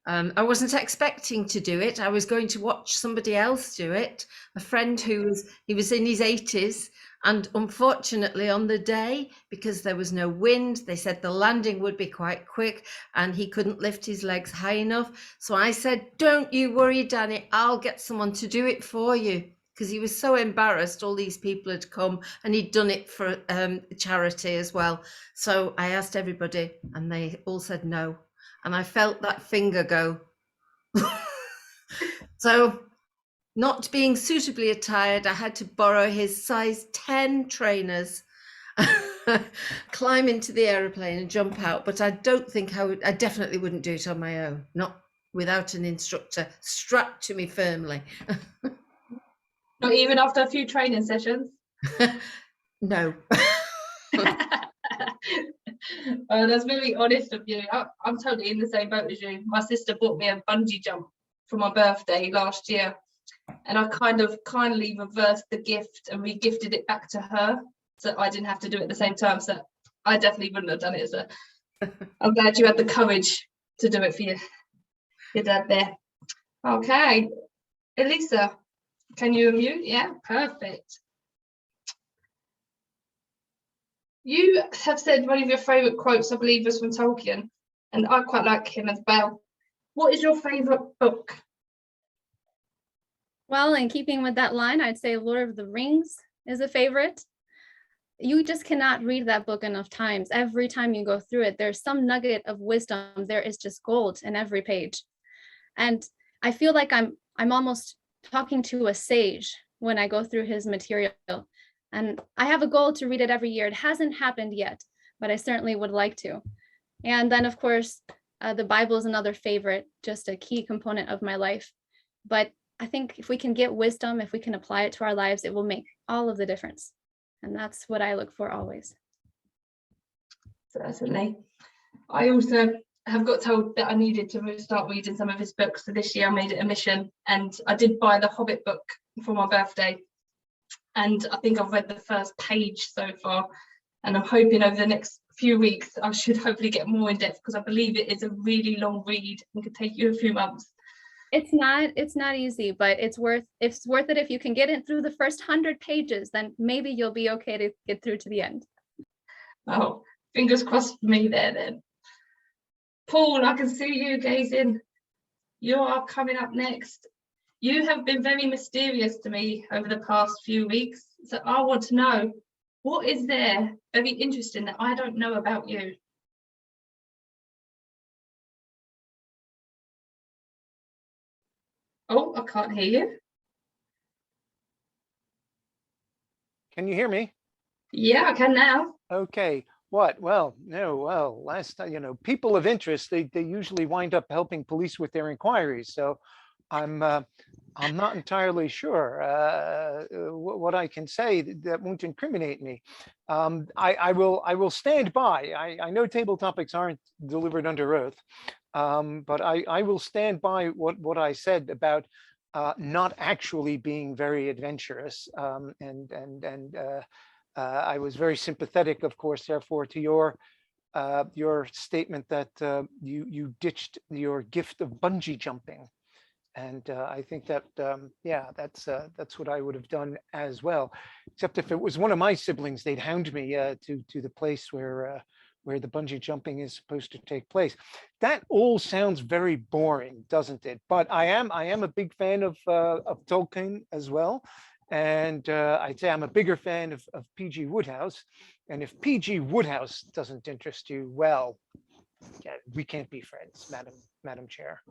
Speaker 10: I wasn't expecting to do it. I was going to watch somebody else do it. A friend he was in his 80s, and unfortunately on the day, because there was no wind, they said the landing would be quite quick and he couldn't lift his legs high enough. So I said, "Don't you worry, Danny, I'll get someone to do it for you." Because he was so embarrassed. All these people had come and he'd done it for charity as well. So I asked everybody and they all said no. And I felt that finger go. So, not being suitably attired, I had to borrow his size 10 trainers, climb into the aeroplane and jump out. But I don't think I definitely wouldn't do it on my own, not without an instructor strapped to me firmly.
Speaker 2: Not even after a few training sessions?
Speaker 10: No.
Speaker 2: That's very honest of you. I'm totally in the same boat as you. My sister bought me a bungee jump for my birthday last year, and I kind of kindly reversed the gift and re-gifted it back to her, so I didn't have to do it at the same time. So I definitely wouldn't have done it. So I'm glad you had the courage to do it for your dad there. Okay, Elisa, can you unmute? Yeah, perfect. You have said one of your favourite quotes, I believe, was from Tolkien, and I quite like him as well. What is your favourite book?
Speaker 12: Well, in keeping with that line, I'd say Lord of the Rings is a favorite. You just cannot read that book enough times. Every time you go through it, there's some nugget of wisdom. There is just gold in every page. And I feel like I'm almost talking to a sage when I go through his material. And I have a goal to read it every year. It hasn't happened yet, but I certainly would like to. And then, of course, the Bible is another favorite, just a key component of my life. But I think if we can get wisdom, if we can apply it to our lives, it will make all of the difference. And that's what I look for always.
Speaker 2: Certainly. I also have got told that I needed to start reading some of his books. So this year I made it a mission, and I did buy the Hobbit book for my birthday. And I think I've read the first page so far, and I'm hoping over the next few weeks I should hopefully get more in depth, because I believe it is a really long read and could take you a few months.
Speaker 12: It's not easy, but it's worth it. If you can get it through the first 100 pages, then maybe you'll be okay to get through to the end.
Speaker 2: Oh, fingers crossed for me there then. Paul, I can see you gazing. You are coming up next. You have been very mysterious to me over the past few weeks, so I want to know, what is there very interesting that I don't know about you? Oh, I can't hear you.
Speaker 13: Can you hear me?
Speaker 2: Yeah, I can now.
Speaker 13: Okay. What? Well, no, well, last time, people of interest, they usually wind up helping police with their inquiries. So I'm not entirely sure what I can say that won't incriminate me. I will stand by. I know table topics aren't delivered under oath, but I will stand by what I said about not actually being very adventurous. I was very sympathetic, of course, therefore, to your statement that you ditched your gift of bungee jumping. And I think that, yeah, that's what I would have done as well. Except if it was one of my siblings, they'd hound me to the place where the bungee jumping is supposed to take place. That all sounds very boring, doesn't it? But I am a big fan of Tolkien as well. And I'd say I'm a bigger fan of P.G. Wodehouse. And if P.G. Wodehouse doesn't interest you, well, yeah, we can't be friends, Madam Chair.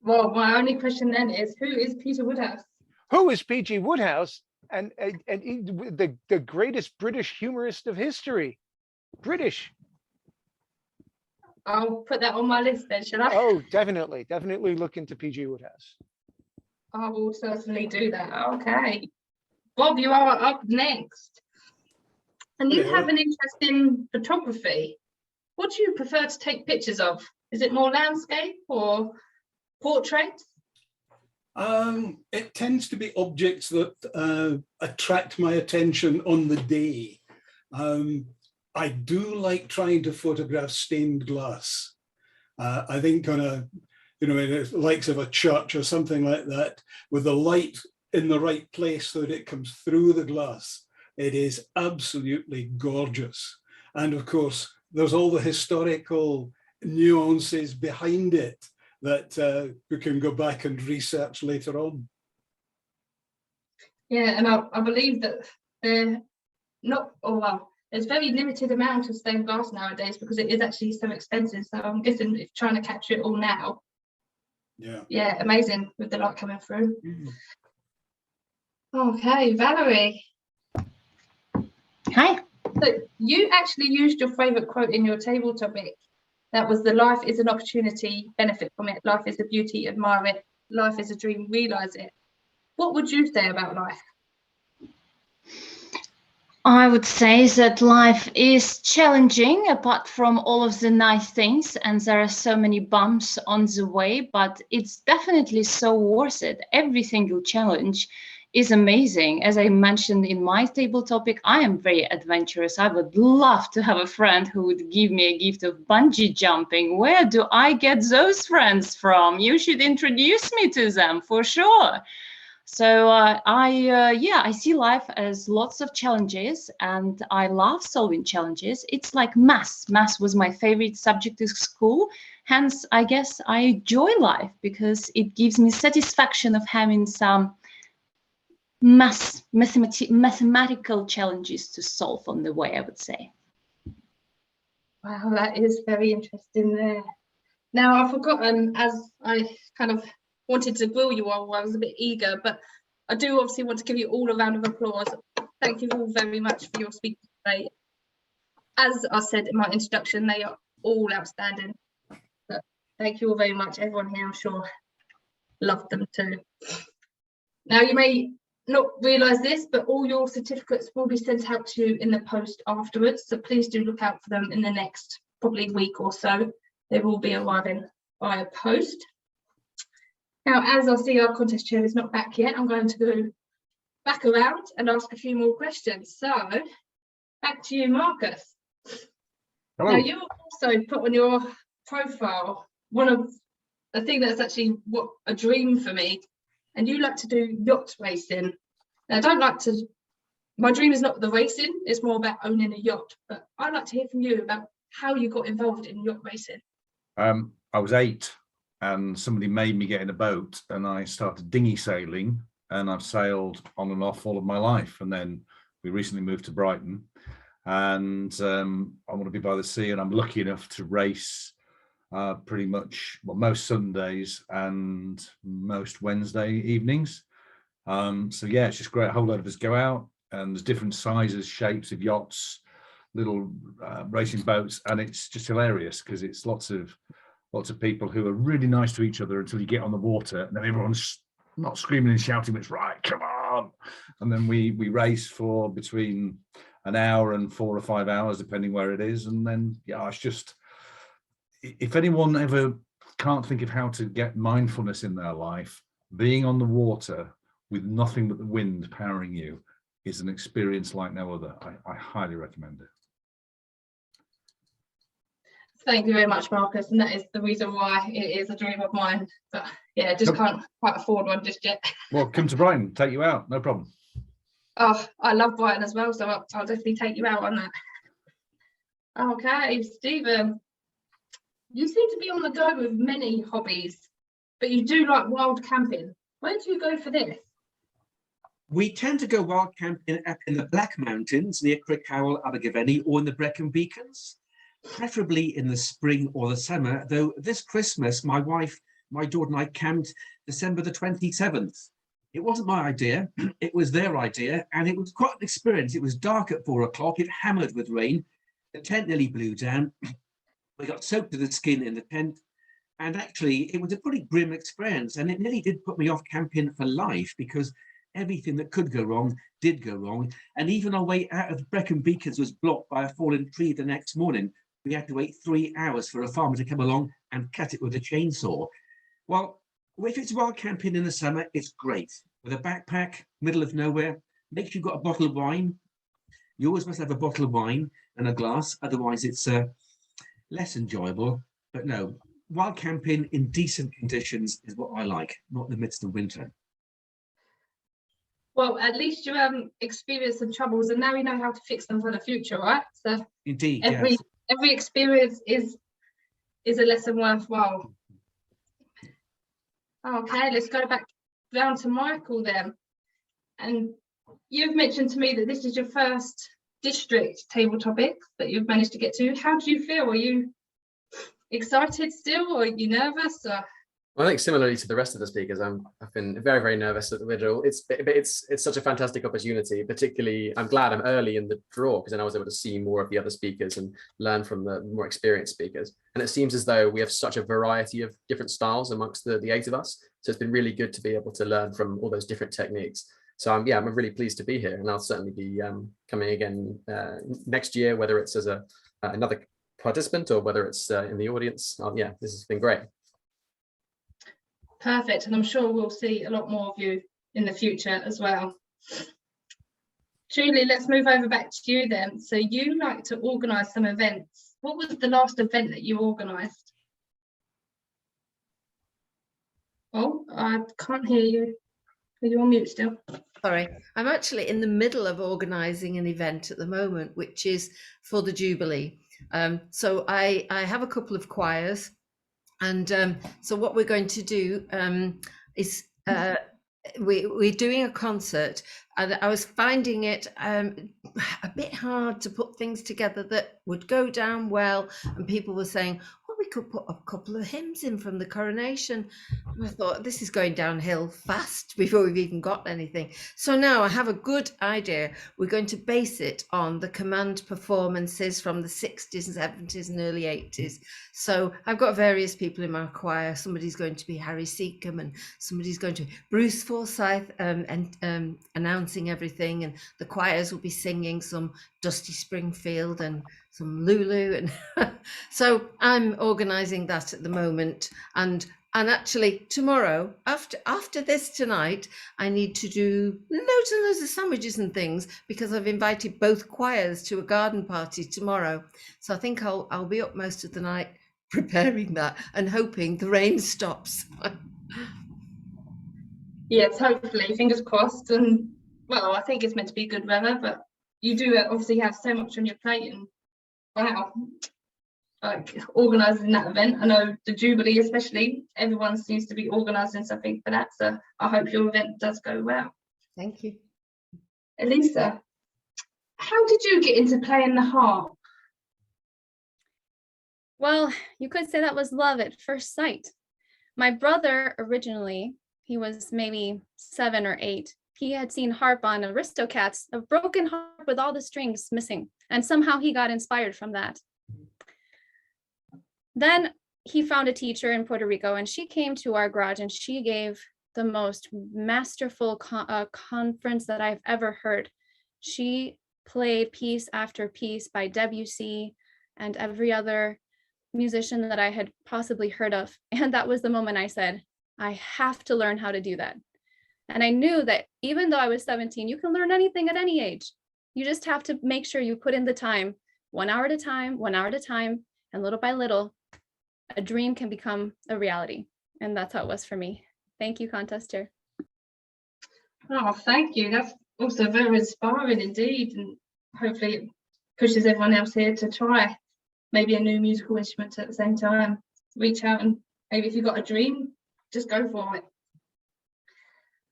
Speaker 2: Well, my only question then is, who is Peter Wodehouse?
Speaker 13: Who is P.G. Wodehouse? And the greatest British humorist of history. British.
Speaker 2: I'll put that on my list then, shall I?
Speaker 13: Oh, definitely look into P.G. Wodehouse.
Speaker 2: I will certainly do that. Okay. Bob, you are up next. And you have an interest in photography. What do you prefer to take pictures of? Is it more landscape or portraits?
Speaker 14: It tends to be objects that attract my attention on the day. I do like trying to photograph stained glass. I think on a, in the likes of a church or something like that, with the light in the right place so that it comes through the glass, it is absolutely gorgeous. And of course, there's all the historical nuances behind it that we can go back and research later on.
Speaker 2: Yeah, and I believe that they're not, oh well, there's very limited amount of stained glass nowadays because it is actually so expensive. So I'm guessing if trying to capture it all now. Yeah, amazing with the light coming through. Okay, Valerie.
Speaker 15: Hi.
Speaker 2: So you actually used your favourite quote in your table topic. That was the life is an opportunity, benefit from it. Life is a beauty, admire it. Life is a dream, realise it. What would you say about life?
Speaker 15: I would say that life is challenging apart from all of the nice things, and there are so many bumps on the way, but it's definitely so worth it. Every single challenge is amazing. As I mentioned in my table topic, I am very adventurous. I would love to have a friend who would give me a gift of bungee jumping. Where do I get those friends from? You should introduce me to them for sure. So I see life as lots of challenges, and I love solving challenges. It's like maths. Maths was my favorite subject in school. Hence, I guess I enjoy life because it gives me satisfaction of having some mathematical challenges to solve on the way, I would say.
Speaker 2: Wow, that is very interesting there. Now, I've forgotten, as I kind of wanted to grill you all, I was a bit eager, but I do obviously want to give you all a round of applause. Thank you all very much for your speech today. As I said in my introduction, they are all outstanding. But thank you all very much. Everyone here, I'm sure, loved them too. Now, you may not realise this, but all your certificates will be sent out to you in the post afterwards. So please do look out for them in the next probably week or so. They will be arriving via post. Now, as I see our contest chair is not back yet, I'm going to go back around and ask a few more questions. So, back to you, Marcus.
Speaker 6: Hello.
Speaker 2: Now, you also put on your profile one of the thing that's actually what a dream for me, and you like to do yacht racing. Now, I don't like to, my dream is not the racing, it's more about owning a yacht, but I'd like to hear from you about how you got involved in yacht racing.
Speaker 6: I was 8 and somebody made me get in a boat and I started dinghy sailing, and I've sailed on and off all of my life. And then we recently moved to Brighton, and I want to be by the sea, and I'm lucky enough to race pretty much, well, most Sundays and most Wednesday evenings. So yeah, it's just great. A whole lot of us go out, and there's different sizes, shapes of yachts. little racing boats, and it's just hilarious because it's lots of people who are really nice to each other until you get on the water, and then everyone's not screaming and shouting, but it's right, come on. And then we race for between an hour and 4 or 5 hours, depending where it is. And then, yeah, it's just, if anyone ever can't think of how to get mindfulness in their life, being on the water with nothing but the wind powering you is an experience like no other. I highly recommend it.
Speaker 2: Thank you very much, Marcus. And that is the reason why it is a dream of mine. But yeah, just can't quite afford one just yet.
Speaker 6: Well, come to Brighton, take you out, no problem.
Speaker 2: Oh, I love Brighton as well, so I'll definitely take you out on that. Okay, Stephen, you seem to be on the go with many hobbies, but you do like wild camping. Where do you go for this?
Speaker 7: We tend to go wild camping up in the Black Mountains near Crickhowell, Abergavenny, or in the Brecon Beacons, preferably in the spring or the summer, though this Christmas, my wife, my daughter and I camped December the 27th. It wasn't my idea, it was their idea, and it was quite an experience. It was dark at 4 o'clock, it hammered with rain, the tent nearly blew down, we got soaked to the skin in the tent, and actually it was a pretty grim experience, and it nearly did put me off camping for life, because everything that could go wrong did go wrong, and even our way out of Brecon Beacons was blocked by a fallen tree the next morning. We had to wait 3 hours for a farmer to come along and cut it with a chainsaw. Well, if it's wild camping in the summer, it's great. With a backpack, middle of nowhere, make sure you've got a bottle of wine. You always must have a bottle of wine and a glass, otherwise it's less enjoyable. But no, wild camping in decent conditions is what I like, not in the midst of winter.
Speaker 2: Well, at least you experienced some troubles, and now you know how to fix them for the future, right? So
Speaker 7: indeed,
Speaker 2: every experience is a lesson worthwhile. Okay, let's go back down to Michael then. And you've mentioned to me that this is your first district table topics that you've managed to get to. How do you feel? Are you excited still, or are you nervous? Or?
Speaker 8: Well, I think similarly to the rest of the speakers, I've been very, very nervous at the middle. It's such a fantastic opportunity. Particularly, I'm glad I'm early in the draw, because then I was able to see more of the other speakers and learn from the more experienced speakers. And it seems as though we have such a variety of different styles amongst the 8 of us. So it's been really good to be able to learn from all those different techniques. So I'm really pleased to be here, and I'll certainly be coming again next year, whether it's as another participant or whether it's in the audience. This has been great.
Speaker 2: Perfect, and I'm sure we'll see a lot more of you in the future as well. Julie, let's move over back to you then. So you like to organise some events. What was the last event that you organised? Oh, I can't hear you. Are you on mute still?
Speaker 10: Sorry, I'm actually in the middle of organising an event at the moment, which is for the Jubilee. So I have a couple of choirs. And so what we're going to do is we're doing a concert, and I was finding it a bit hard to put things together that would go down well. And people were saying, well, we could put a couple of hymns in from the coronation. And I thought, this is going downhill fast before we've even got anything. So now I have a good idea. We're going to base it on the command performances from the 60s and 70s and early 80s. So I've got various people in my choir. Somebody's going to be Harry Seacombe, and somebody's going to be Bruce Forsyth announcing everything, and the choirs will be singing some Dusty Springfield and some Lulu, and so I'm organising that at the moment. And actually tomorrow, after this tonight, I need to do loads and loads of sandwiches and things, because I've invited both choirs to a garden party tomorrow. So I think I'll be up most of the night preparing that and hoping the rain stops.
Speaker 2: Yes, hopefully, fingers crossed. And well, I think it's meant to be good weather, but you do obviously have so much on your plate, and wow, like organising that event. I know the Jubilee especially, everyone seems to be organising something for that, so I hope your event does go well.
Speaker 10: Thank you.
Speaker 2: Elisa, how did you get into playing the harp?
Speaker 12: Well, you could say that was love at first sight. My brother originally, he was maybe 7 or 8. He had seen harp on Aristocats, a broken harp with all the strings missing. And somehow he got inspired from that. Then he found a teacher in Puerto Rico, and she came to our garage and she gave the most masterful conference that I've ever heard. She played piece after piece by Debussy and every other musician that I had possibly heard of. And that was the moment I said, I have to learn how to do that. And I knew that even though I was 17, you can learn anything at any age. You just have to make sure you put in the time, 1 hour at a time, 1 hour at a time, and little by little, a dream can become a reality. And that's how it was for me. Thank you, Contest Chair.
Speaker 2: Oh, thank you. That's also very inspiring indeed. And hopefully it pushes everyone else here to try maybe a new musical instrument at the same time. Reach out and maybe if you've got a dream, just go for it.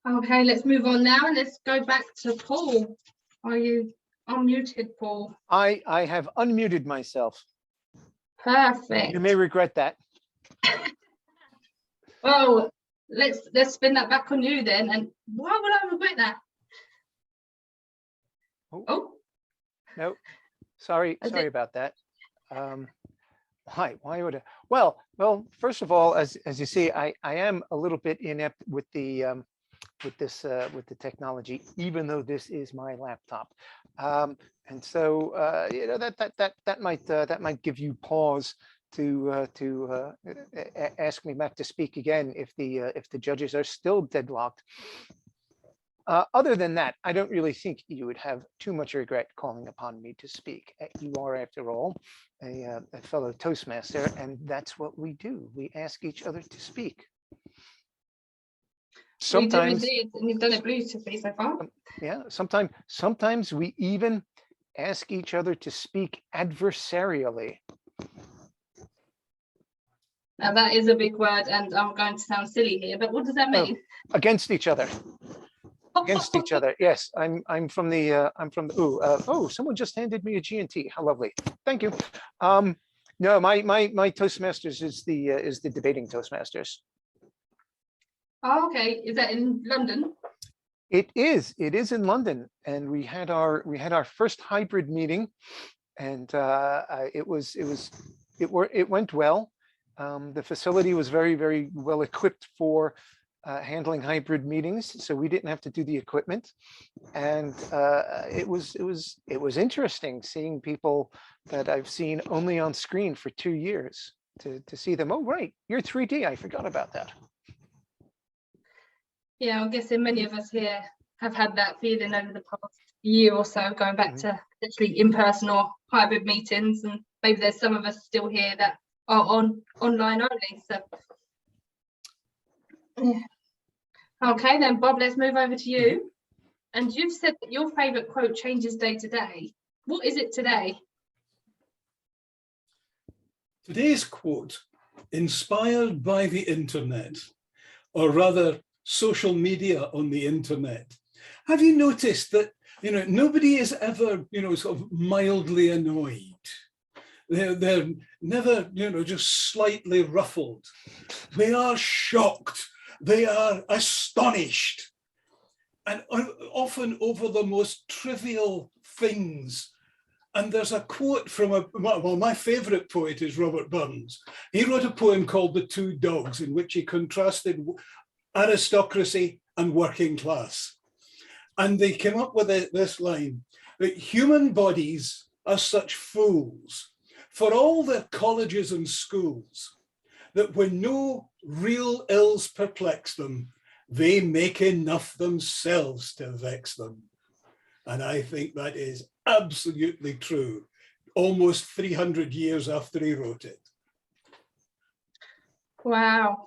Speaker 2: Okay, let's move on now and let's go back to Paul. Are you unmuted, Paul?
Speaker 13: I have unmuted myself.
Speaker 2: Perfect.
Speaker 13: You may regret that.
Speaker 2: Well, let's spin that back on you then. And why would I regret that? Oh.
Speaker 13: No, sorry about that. Why would I? Well, first of all, as you see, I am a little bit inept with the with the technology, even though this is my laptop, and so you know that might give you pause to ask me back to speak again if the judges are still deadlocked. Other than that, I don't really think you would have too much regret calling upon me to speak. You are, after all, a fellow Toastmaster, and that's what we do. We ask each other to speak. Sometimes,
Speaker 2: we do indeed, and you've done it beautifully so far.
Speaker 13: Yeah, sometimes we even ask each other to speak adversarially.
Speaker 2: Now that is a big word, and I'm going to sound silly here, but what does that mean?
Speaker 13: Against each other. Against each other. Yes, I'm from the oh, someone just handed me a G&T. How lovely. Thank you. No, my Toastmasters is the debating Toastmasters.
Speaker 2: Oh, okay. Is that in London?
Speaker 13: It is in London, and we had our first hybrid meeting, and it went well. The facility was very, very well equipped for handling hybrid meetings, so we didn't have to do the equipment, and it was interesting seeing people that I've seen only on screen for 2 years to see them. Oh, right, you're 3D. I forgot about that.
Speaker 2: Yeah, I'm guessing many of us here have had that feeling over the past year or so, going back to actually in-person or hybrid meetings, and maybe there's some of us still here that are online only. So, yeah. Okay, then Bob, let's move over to you. And you've said that your favourite quote changes day to day. What is it today?
Speaker 14: Today's quote, inspired by the internet, or rather social media on the internet. Have you noticed that, nobody is ever, sort of mildly annoyed? They're never, just slightly ruffled. They are shocked. They are astonished. And often over the most trivial things. And there's a quote from my favorite poet is Robert Burns. He wrote a poem called The Two Dogs, in which he contrasted aristocracy and working class. And they came up with this line, that human bodies are such fools for all their colleges and schools, that when no real ills perplex them, they make enough themselves to vex them. And I think that is absolutely true, almost 300 years after he wrote it.
Speaker 2: Wow,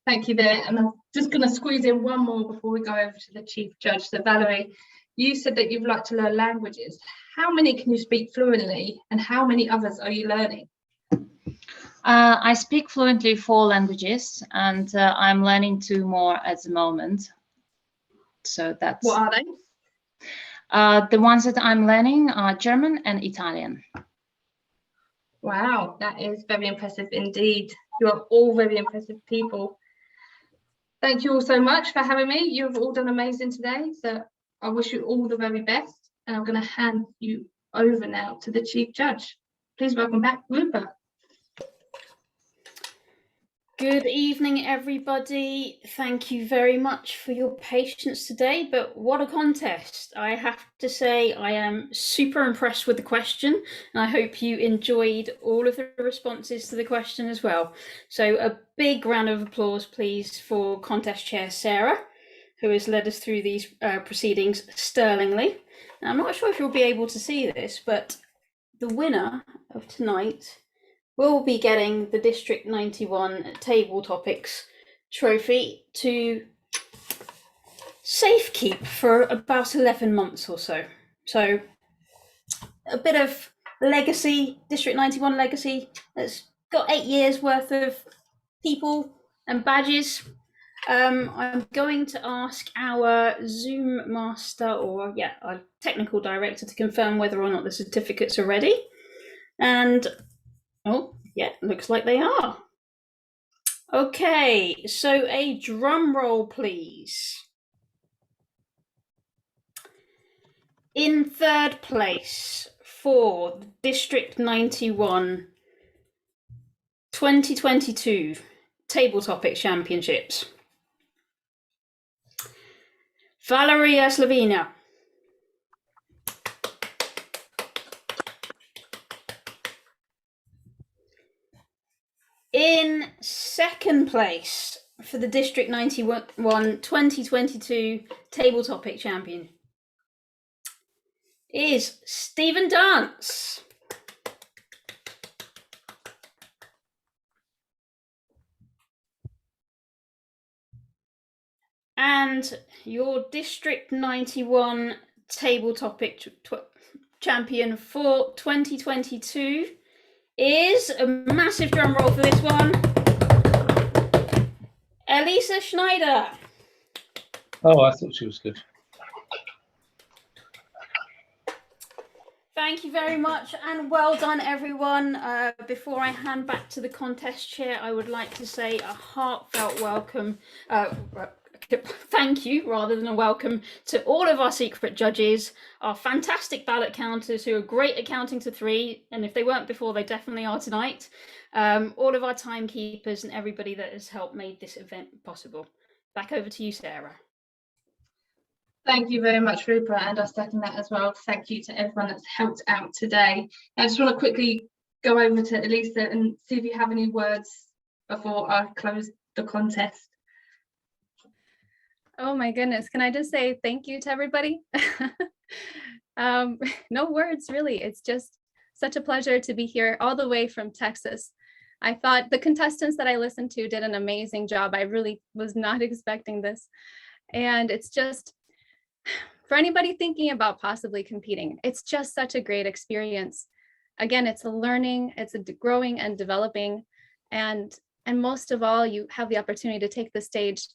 Speaker 2: thank you there. And I'm just going to squeeze in one more before we go over to the Chief Judge. So Valerie, you said that you'd like to learn languages. How many can you speak fluently, and how many others are you learning?
Speaker 16: I speak fluently 4 languages, and I'm learning 2 more at the moment. So that's...
Speaker 2: What are they?
Speaker 16: The ones that I'm learning are German and Italian.
Speaker 2: Wow, that is very impressive indeed. You are all very impressive people. Thank you all so much for having me. You've all done amazing today. So I wish you all the very best. And I'm going to hand you over now to the Chief Judge. Please welcome back Rupert.
Speaker 3: Good evening, everybody. Thank you very much for your patience today, but what a contest. I have to say I am super impressed with the question, and I hope you enjoyed all of the responses to the question as well. So a big round of applause, please, for contest chair Sarah, who has led us through these proceedings sterlingly. Now, I'm not sure if you'll be able to see this, but the winner of tonight will be getting the District 91 Table Topics trophy to safekeep for about 11 months or so. So a bit of legacy, District 91 legacy. It's got 8 years worth of people and badges. I'm going to ask our Zoom master or our technical director to confirm whether or not the certificates are ready. And oh, yeah, looks like they are. Okay, so a drum roll, please. In third place for District 91 2022 Table Topic Championships, Valeria Slovenia. In second place for the District 91 2022 Table Topic Champion is Stephen Dance. And your District 91 Table Topic Champion for 2022 is, a massive drum roll for this one, Alicia Snyder.
Speaker 17: Oh, I thought she was good.
Speaker 3: Thank you very much and well done, everyone. Before I hand back to the contest chair, I would like to say a heartfelt welcome, thank you rather than a welcome, to all of our secret judges, our fantastic ballot counters who are great at counting to 3, and if they weren't before, they definitely are tonight. All of our timekeepers and everybody that has helped make this event possible. Back over to you, Sarah.
Speaker 2: Thank you very much, Rupert, and I second that as well. Thank you to everyone that's helped out today. I just want to quickly go over to Elisa and see if you have any words before I close the contest.
Speaker 12: Oh my goodness, can I just say thank you to everybody? No words, really. It's just such a pleasure to be here all the way from Texas. I thought the contestants that I listened to did an amazing job. I really was not expecting this. And it's just, for anybody thinking about possibly competing, it's just such a great experience. Again, it's a learning, it's a growing and developing, and most of all, you have the opportunity to take the stage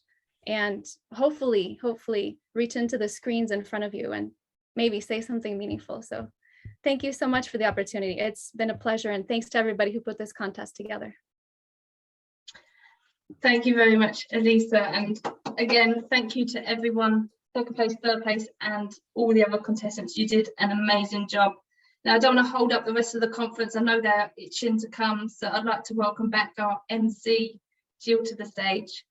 Speaker 12: and hopefully reach into the screens in front of you and maybe say something meaningful. So thank you so much for the opportunity. It's been a pleasure, and thanks to everybody who put this contest together.
Speaker 2: Thank you very much, Elisa. And again, thank you to everyone, second place, third place, and all the other contestants. You did an amazing job. Now, I don't want to hold up the rest of the conference. I know they're itching to come, so I'd like to welcome back our MC, Jill, to the stage.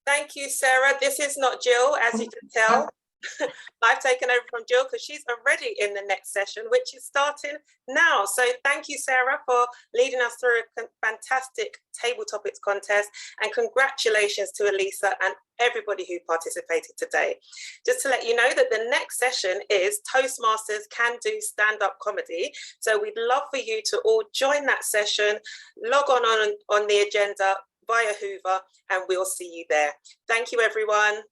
Speaker 18: Thank you, Sarah. This is not Jill, as you can tell. I've taken over from Jill because she's already in the next session, which is starting now. So thank you, Sarah, for leading us through a fantastic table topics contest, and congratulations to Elisa and everybody who participated today. Just to let you know that the next session is Toastmasters Can Do Stand-Up Comedy. So we'd love for you to all join that session, log on the agenda via Hoover, and we'll see you there. Thank you, everyone.